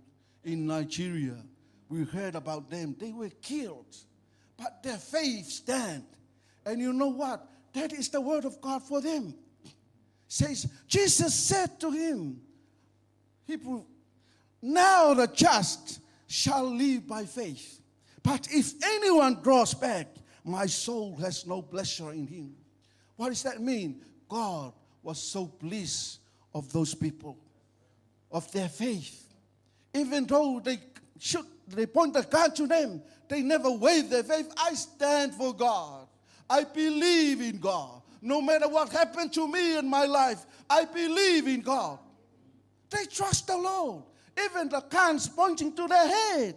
in Nigeria, we heard about them. They were killed, but their faith stand. And you know what? That is the word of God for them. Says, Jesus said to him, Hebrew, now the just shall live by faith. But if anyone draws back, my soul has no pleasure in him. What does that mean? God was so pleased of those people, of their faith. Even though they point the gun to them, they never wave their faith. I stand for God. I believe in God. No matter what happened to me in my life, I believe in God. They trust the Lord. Even the guns pointing to their head.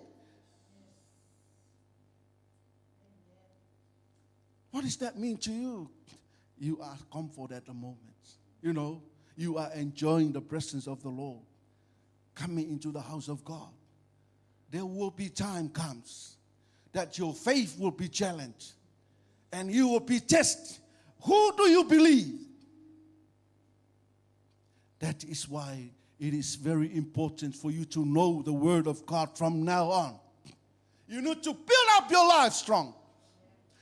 What does that mean to you? You are comforted at the moment. You know, you are enjoying the presence of the Lord. Coming into the house of God. There will be time comes that your faith will be challenged. And you will be tested. Who do you believe? That is why it is very important for you to know the word of God from now on. You need to build up your life strong.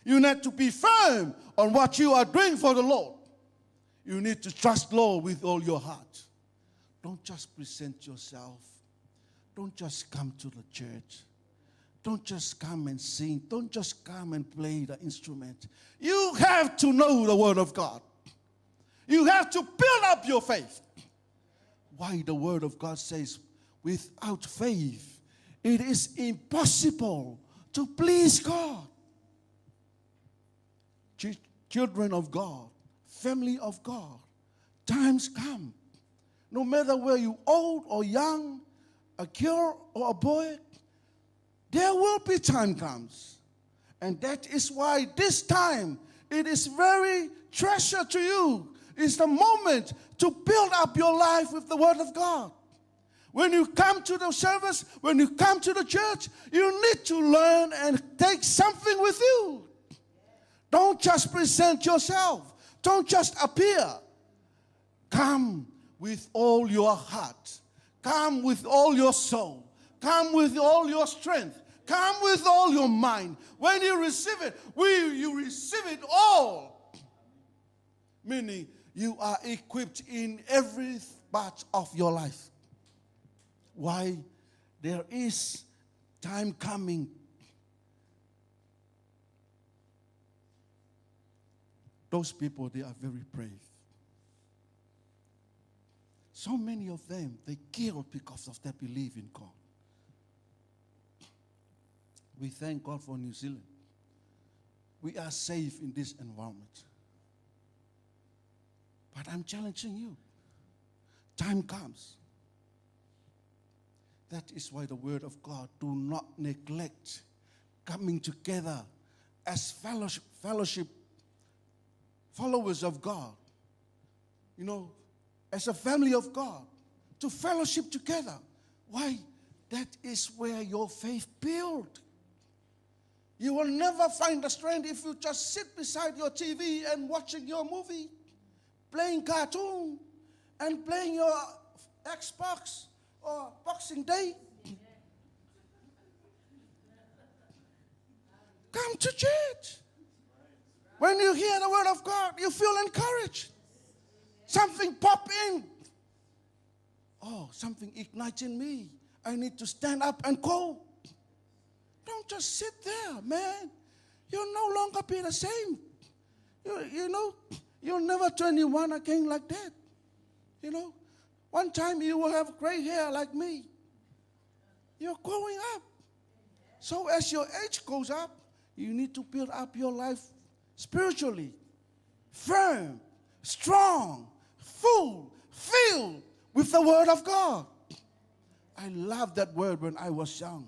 You need to be firm on what you are doing for the Lord. You need to trust Lord with all your heart. Don't just present yourself. Don't just come to the church. Don't just come and sing. Don't just come and play the instrument. You have to know the word of God. You have to build up your faith. Why the word of God says, without faith, it is impossible to please God. Children of God, family of God, times come. No matter where you old or young, a girl or a boy, there will be time comes. And that is why this time, it is very treasure to you. It's the moment to build up your life with the word of God. When you come to the service, when you come to the church, you need to learn and take something with you. Don't just present yourself. Don't just appear. Come with all your heart. Come with all your soul. Come with all your strength. Come with all your mind. When you receive it, you receive it all. Meaning you are equipped in every part of your life. Why? There is time coming. Those people, they are very brave. So many of them, they kill because of their belief in God. We thank God for New Zealand. We are safe in this environment. But I'm challenging you. Time comes. That is why the word of God, do not neglect coming together as fellowship followers of God. You know, as a family of God, to fellowship together. Why? That is where your faith builds. You will never find the strength if you just sit beside your TV and watching your movie, playing cartoon, and playing your Xbox or Boxing Day. Come to church. When you hear the word of God, you feel encouraged. Something pop in. Oh, something ignites in me. I need to stand up and go. Don't just sit there, man. You'll no longer be the same. You know, you'll never 21 again like that. You know, one time you will have gray hair like me. You're growing up. So as your age goes up, you need to build up your life spiritually. Firm, strong, full, filled with the word of God. I love that word when I was young.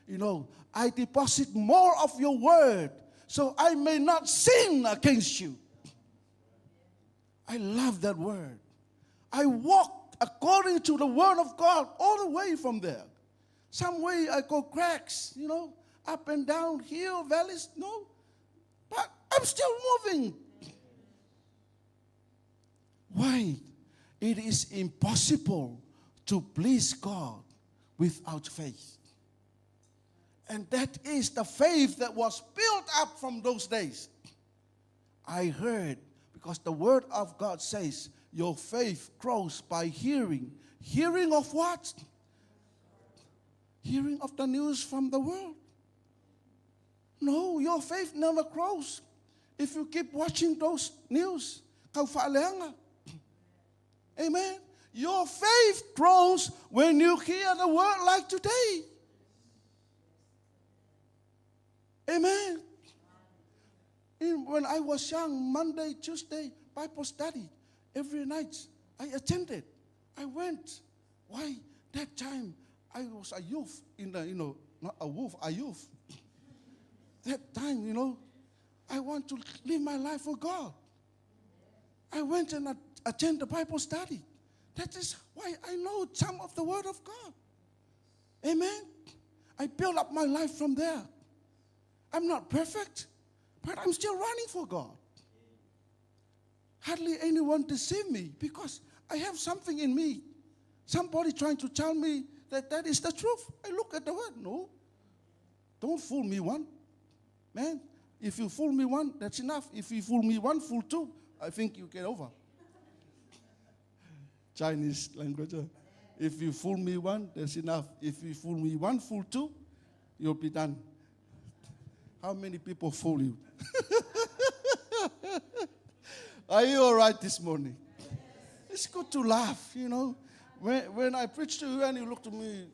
You know, I deposit more of your word so I may not sin against you. I love that word. I walk according to the word of God all the way from there. Some way I go cracks, you know, up and down, hill, valleys, no. But I'm still moving. Why? It is impossible to please God without faith. And that is the faith that was built up from those days. I heard, because the word of God says, your faith grows by hearing. Hearing of what? Hearing of the news from the world. No, your faith never grows if you keep watching those news. Amen. Your faith grows when you hear the word like today. Amen. When I was young, Monday, Tuesday, Bible study, every night I attended. I went. Why? That time I was a youth not a wolf, a youth. That time, I want to live my life for God. I went and attended the Bible study. That is why I know some of the word of God. Amen. I built up my life from there. I'm not perfect, but I'm still running for God. Hardly anyone deceive me because I have something in me. Somebody trying to tell me that is the truth. I look at the word. No. Don't fool me one. Man, if you fool me one, that's enough. If you fool me one, fool two, I think you get over. Chinese language. If you fool me one, that's enough. If you fool me one, fool two, you'll be done. How many people fool you? Are you all right this morning? It's good to laugh, When I preach to you and you look to me,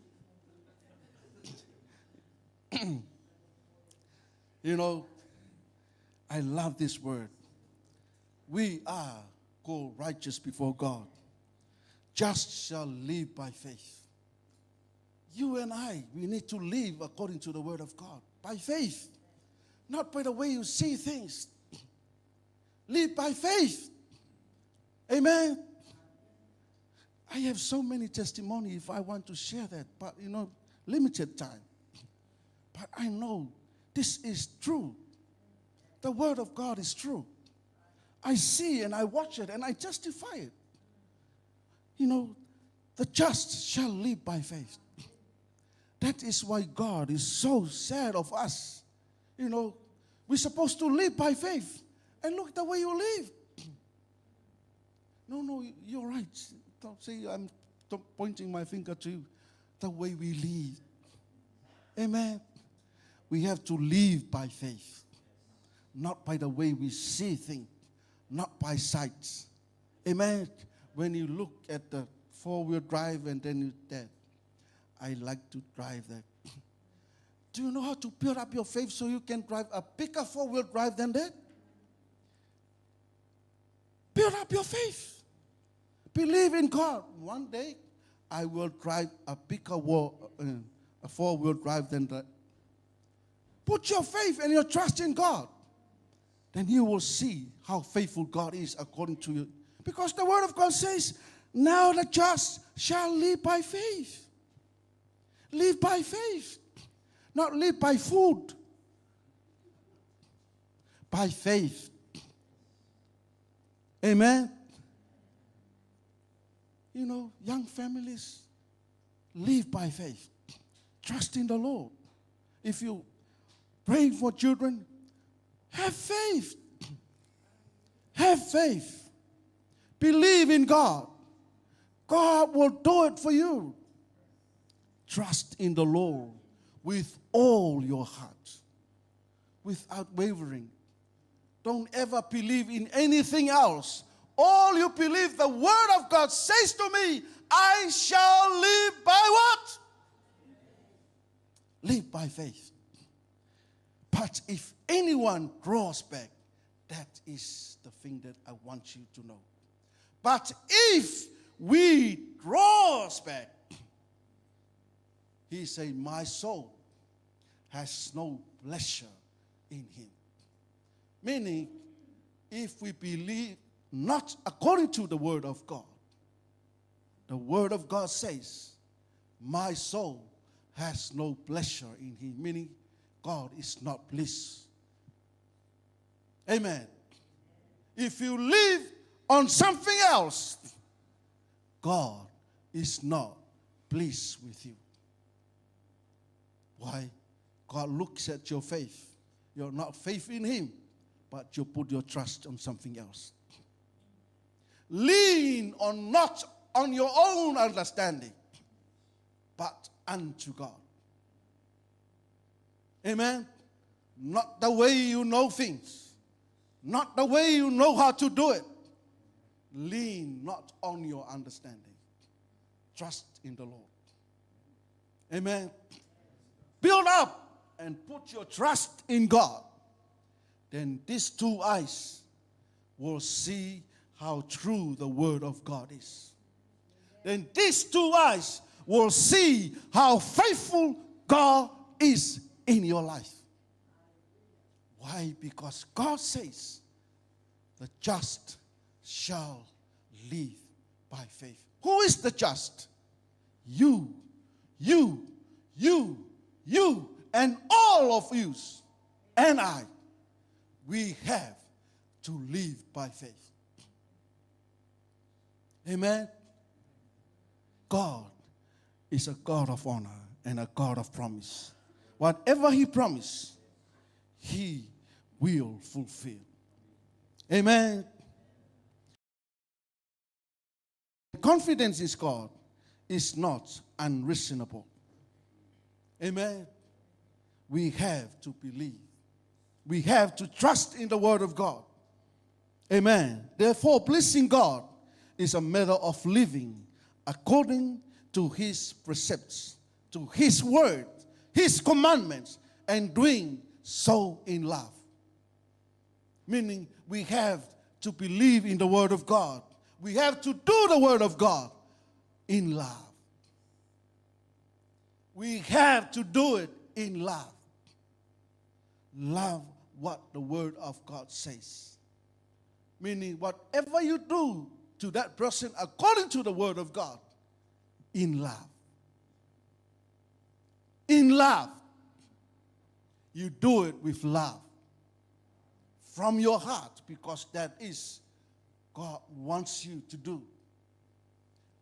I love this word. We are called righteous before God. Just shall live by faith. You and I, we need to live according to the word of God. By faith. Not by the way you see things. Live by faith. Amen. I have so many testimony if I want to share that, but limited time. But I know this is true. The word of God is true. I see and I watch it and I justify it. The just shall live by faith. That is why God is so sad of us. We're supposed to live by faith. And look the way you live. No, you're right. Don't say I'm pointing my finger to you. The way we live. Amen. We have to live by faith. Not by the way we see things. Not by sight. Amen. When you look at the four-wheel drive and then you dead. I like to drive that. Do you know how to build up your faith so you can drive a bigger four-wheel drive than that? Build up your faith. Believe in God. One day, I will drive a bigger a four-wheel drive than that. Put your faith and your trust in God. Then you will see how faithful God is according to you. Because the word of God says, now the just shall live by faith. Live by faith. Not live by food. By faith. Amen. Young families live by faith. Trust in the Lord. If you pray for children, have faith. Have faith. Believe in God. God will do it for you. Trust in the Lord with all your heart, without wavering. Don't ever believe in anything else. All you believe, the word of God says to me, I shall live by what? Live by faith. But if anyone draws back, that is the thing that I want you to know. But if we draws back, he said, my soul has no pleasure in him. Meaning, if we believe not according to the word of God, the word of God says, my soul has no pleasure in him. Meaning, God is not pleased. Amen. If you live on something else, God is not pleased with you. Why? God looks at your faith. You're not faith in him, but you put your trust on something else. Lean on not on your own understanding, but unto God. Amen. Not the way you know things, not the way you know how to do it. Lean not on your understanding. Trust in the Lord. Amen. Build up and put your trust in God. Then these two eyes will see how true the word of God is. Then these two eyes will see how faithful God is in your life. Why? Because God says, the just shall live by faith. Who is the just? You, and all of you and I. We have to live by faith. Amen. God is a God of honor and a God of promise. Whatever he promised, he will fulfill. Amen. Confidence in God is not unreasonable. Amen. We have to believe. We have to trust in the word of God. Amen. Therefore, pleasing God is a matter of living according to his precepts, to his word, his commandments, and doing so in love. Meaning, we have to believe in the word of God. We have to do the word of God in love. We have to do it in love. Love what the word of God says. Meaning, whatever you do to that person according to the word of God in love. In love. You do it with love. From your heart, because that is God wants you to do.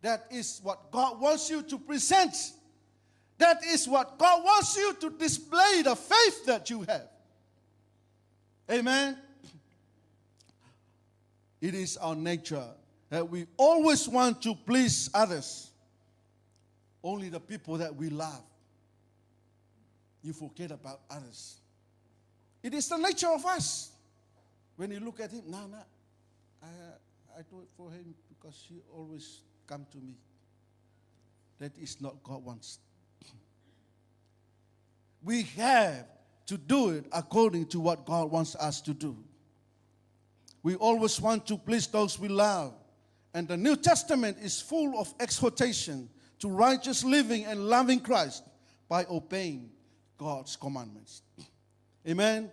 That is what God wants you to present. That is what God wants you to display, the faith that you have. Amen. It is our nature that we always want to please others. Only the people that we love. You forget about others. It is the nature of us. When you look at him, I do it for him because he always come to me. That is not God wants. We have to do it according to what God wants us to do. We always want to please those we love. And the New Testament is full of exhortation to righteous living and loving Christ by obeying God's commandments. Amen.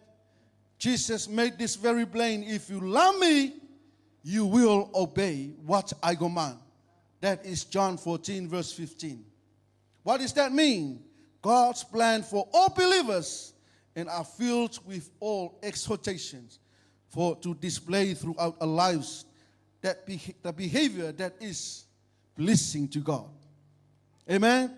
Jesus made this very plain. If you love me, you will obey what I command. That is John 14, verse 15. What does that mean? God's plan for all believers and are filled with all exhortations for to display throughout our lives that the behavior that is pleasing to God. Amen.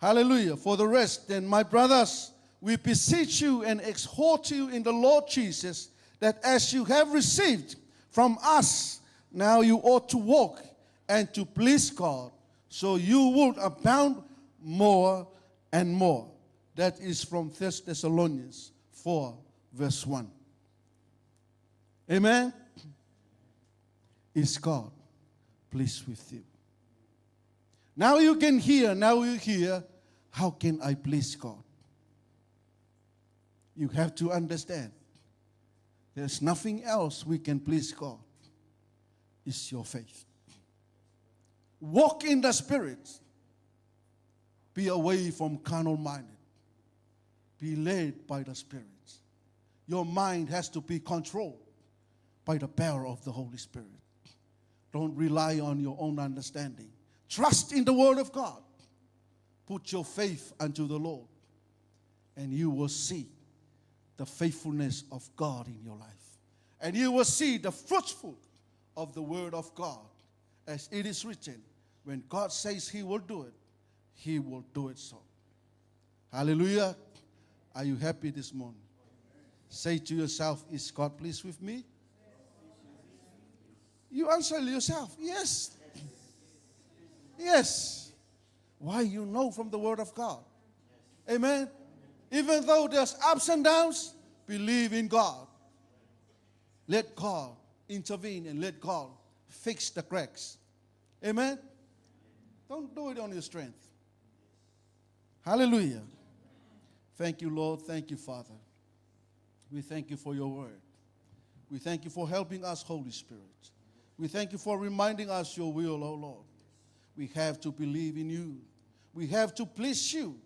Hallelujah. For the rest, then, my brothers, we beseech you and exhort you in the Lord Jesus that as you have received from us, now you ought to walk and to please God, so you would abound more and more. That is from 1 Thessalonians 4, verse 1. Amen. Is God pleased with you? Now you can hear, how can I please God? You have to understand, there's nothing else we can please God. It's your faith. Walk in the Spirit. Be away from carnal minded. Be led by the Spirit. Your mind has to be controlled by the power of the Holy Spirit. Don't rely on your own understanding. Trust in the Word of God. Put your faith unto the Lord, and you will see the faithfulness of God in your life. And you will see the fruitful of the Word of God. As it is written, when God says He will do it, He will do it so. Hallelujah. Are you happy this morning? Say to yourself, is God pleased with me? You answer yourself, yes. Yes. Why? You know from the Word of God. Amen. Even though there's ups and downs, believe in God. Let God intervene and let God fix the cracks. Amen. Don't do it on your strength. Hallelujah. Thank you, Lord. Thank you, Father. We thank you for your word. We thank you for helping us, Holy Spirit. We thank you for reminding us your will, O Lord. We have to believe in you. We have to please you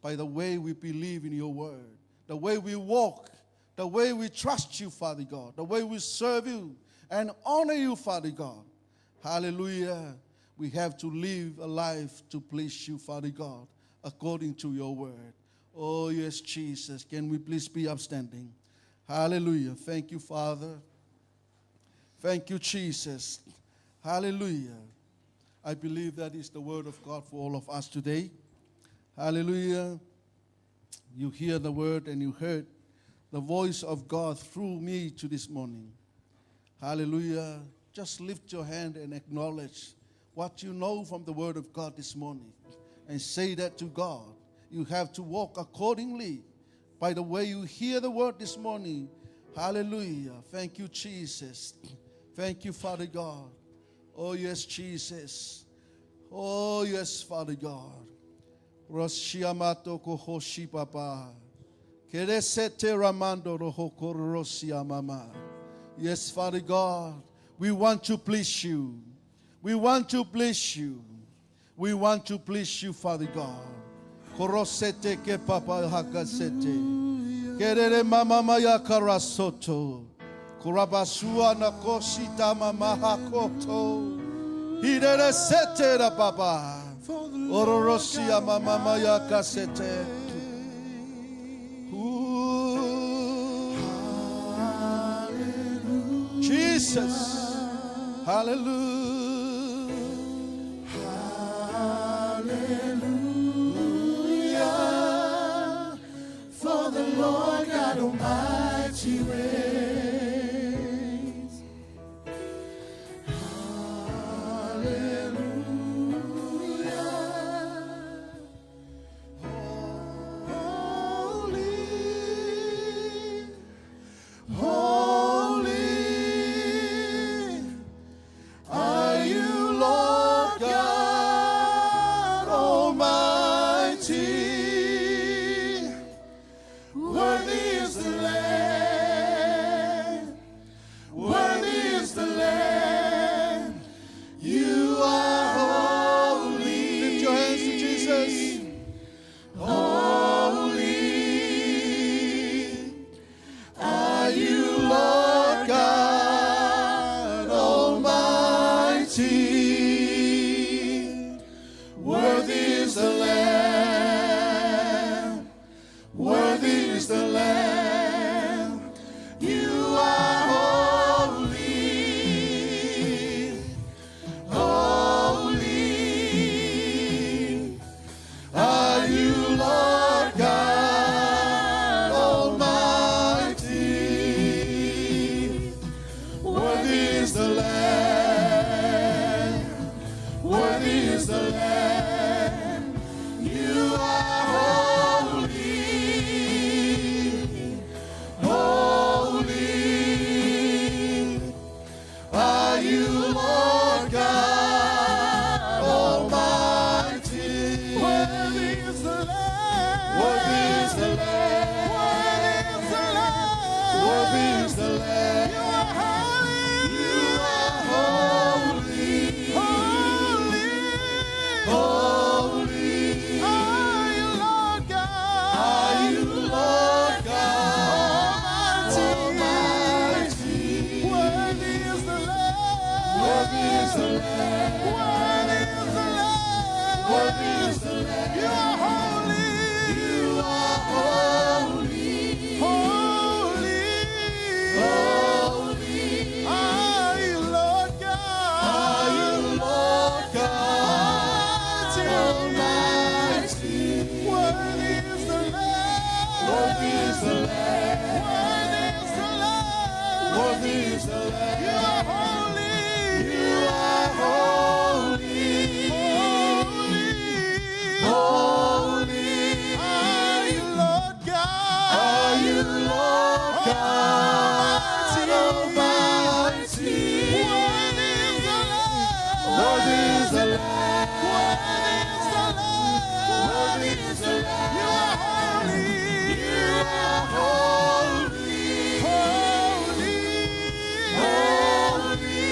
by the way we believe in your word, the way we walk, the way we trust you, Father God, the way we serve you and honor you, Father God. Hallelujah. We have to live a life to please you, Father God, according to your word. Oh, yes, Jesus. Can we please be upstanding? Hallelujah. Thank you, Father. Thank you, Jesus. Hallelujah. I believe that is the word of God for all of us today. Hallelujah. You hear the word and you heard the voice of God through me to this morning. Hallelujah. Just lift your hand and acknowledge what you know from the word of God this morning and say that to God. You have to walk accordingly by the way you hear the word this morning. Hallelujah. Thank you, Jesus. Thank you, Father God. Oh, yes, Jesus. Oh, yes, Father God. Roshiamato kohoshi papa. Keresete ramando rohoko rosiamama. Yes, Father God. We want to please you. We want to please you. We want to please you, Father God. Korosete ke papa hakasete. Kerere mama maya karasoto. Kurabasua na kosita mamaha koto. Hidere sete da baba. Ororosia mama ya kasete. Jesus. Hallelujah. Hallelujah. For the Lord God Almighty reigns. Hallelujah. Holy, holy are you, Lord God Almighty. Worthy is the Lamb. Worthy is the Lamb. You are holy. Lift your hands to Jesus. Holy are you, Lord God Almighty. Worthy is the Lamb. Worthy is the Lamb. You are holy. Holy are you, Lord God Almighty. Worthy is the Lamb. Worthy is the Lamb. You are holy. Holy are you, Lord God Almighty. Worthy is the Lamb. Worthy is the Lamb. Worthy is the Lamb. You are holy. You are holy. Holy. Holy are you, Lord God. Are you, Lord God Almighty. Worthy is the Lamb. Worthy is the Lamb. Worthy is the Lamb. Worthy is the Lamb. You are holy. You are holy. Holy. Holy are you, Lord God. Are you, Lord God Almighty. Worthy is the Lamb. Worthy is the Lamb. Worthy is the Lamb. Worthy is the Lamb. You are holy. You are holy. Holy. Holy are you, Lord God. Are you, Lord God Almighty. Worthy is the Lamb. Worthy is the Lamb. Worthy is the Lamb. You are holy. You are holy. Holy. Holy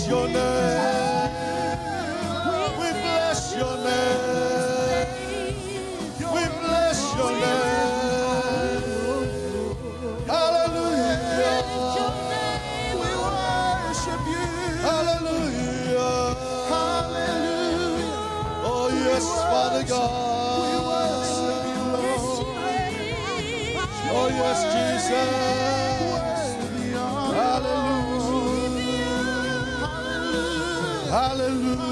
bless your name. We bless your name. We bless your name. Hallelujah. We worship you. Hallelujah. Hallelujah. Oh yes, Father God. We worship you, Lord. Oh yes, Jesus. Hallelujah. Hallelujah.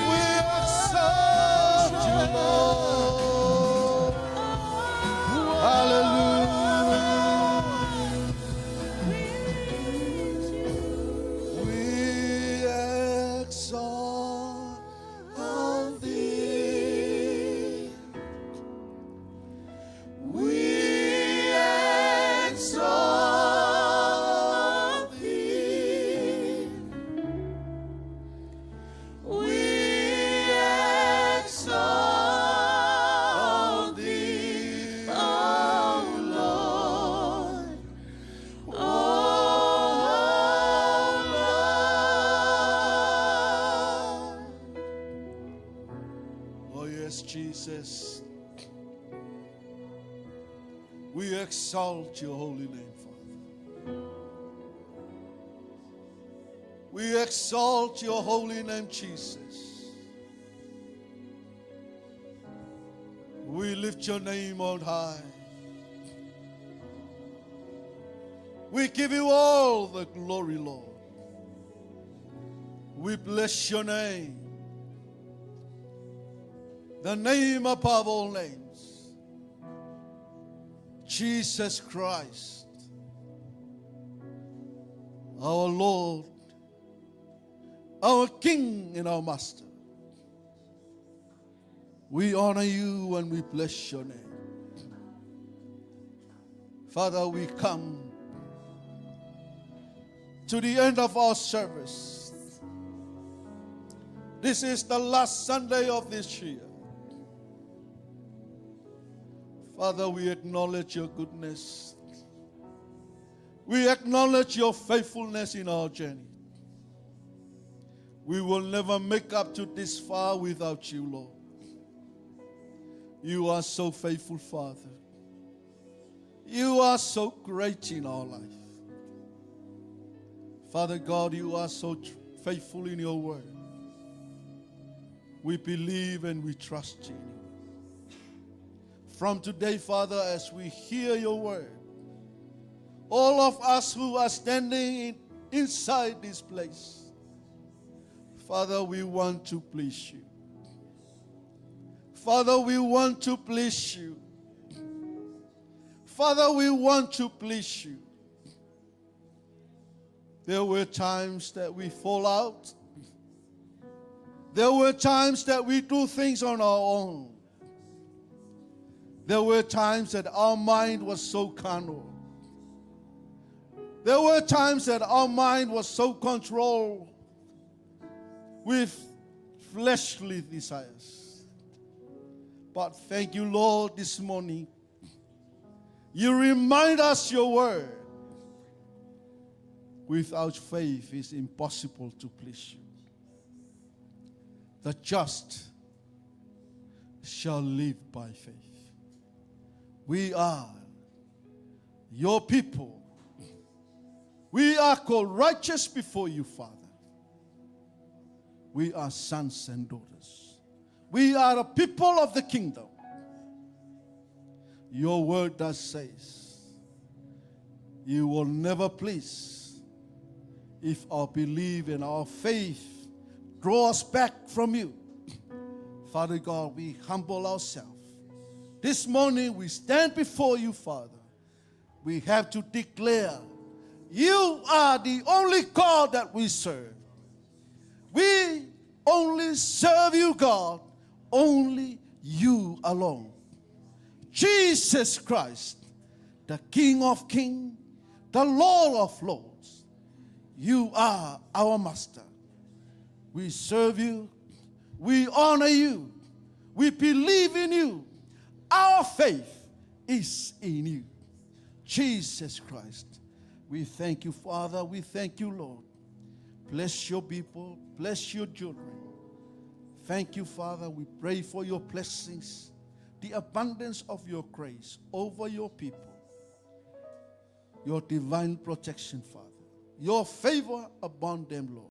We exalt you, Lord. Hallelujah. We exalt thee. We exalt thee. We exalt thee, O Lord. O Lord. Oh yes, Jesus. We exalt your holy name, Father. We exalt your holy name, Jesus. We lift your name on high. We give you all the glory, Lord. We bless your name, the name above all names. Jesus Christ, our Lord, our King and our Master. We honor you and we bless your name. Father, we come to the end of our service. This is the last Sunday of this year. Father, we acknowledge your goodness. We acknowledge your faithfulness in our journey. We will never make up to this far without you, Lord. You are so faithful, Father. You are so great in our life. Father God, you are so faithful in your word. We believe and we trust in you. From today, Father, as we hear your word, all of us who are standing inside this place, Father, we want to please you. Father, we want to please you. Father, we want to please you. There were times that we fall out. There were times that we do things on our own. There were times that our mind was so carnal. There were times that our mind was so controlled with fleshly desires. But thank you, Lord, this morning. You remind us your word. Without faith, it's impossible to please you. The just shall live by faith. We are your people. We are called righteous before you, Father. We are sons and daughters. We are a people of the kingdom. Your word does say, you will never please if our belief and our faith draw us back from you. Father God, we humble ourselves. This morning we stand before you, Father. We have to declare, you are the only God that we serve. We only serve you, God, only you alone. Jesus Christ, the King of kings, the Lord of lords. You are our Master. We serve you. We honor you. We believe in you. Our faith is in you. Jesus Christ, We thank you, Father. We thank you, Lord. Bless your people. Bless your children. Thank you, Father. We pray for your blessings, the abundance of your grace over your people, your divine protection, Father, your favor upon them, Lord.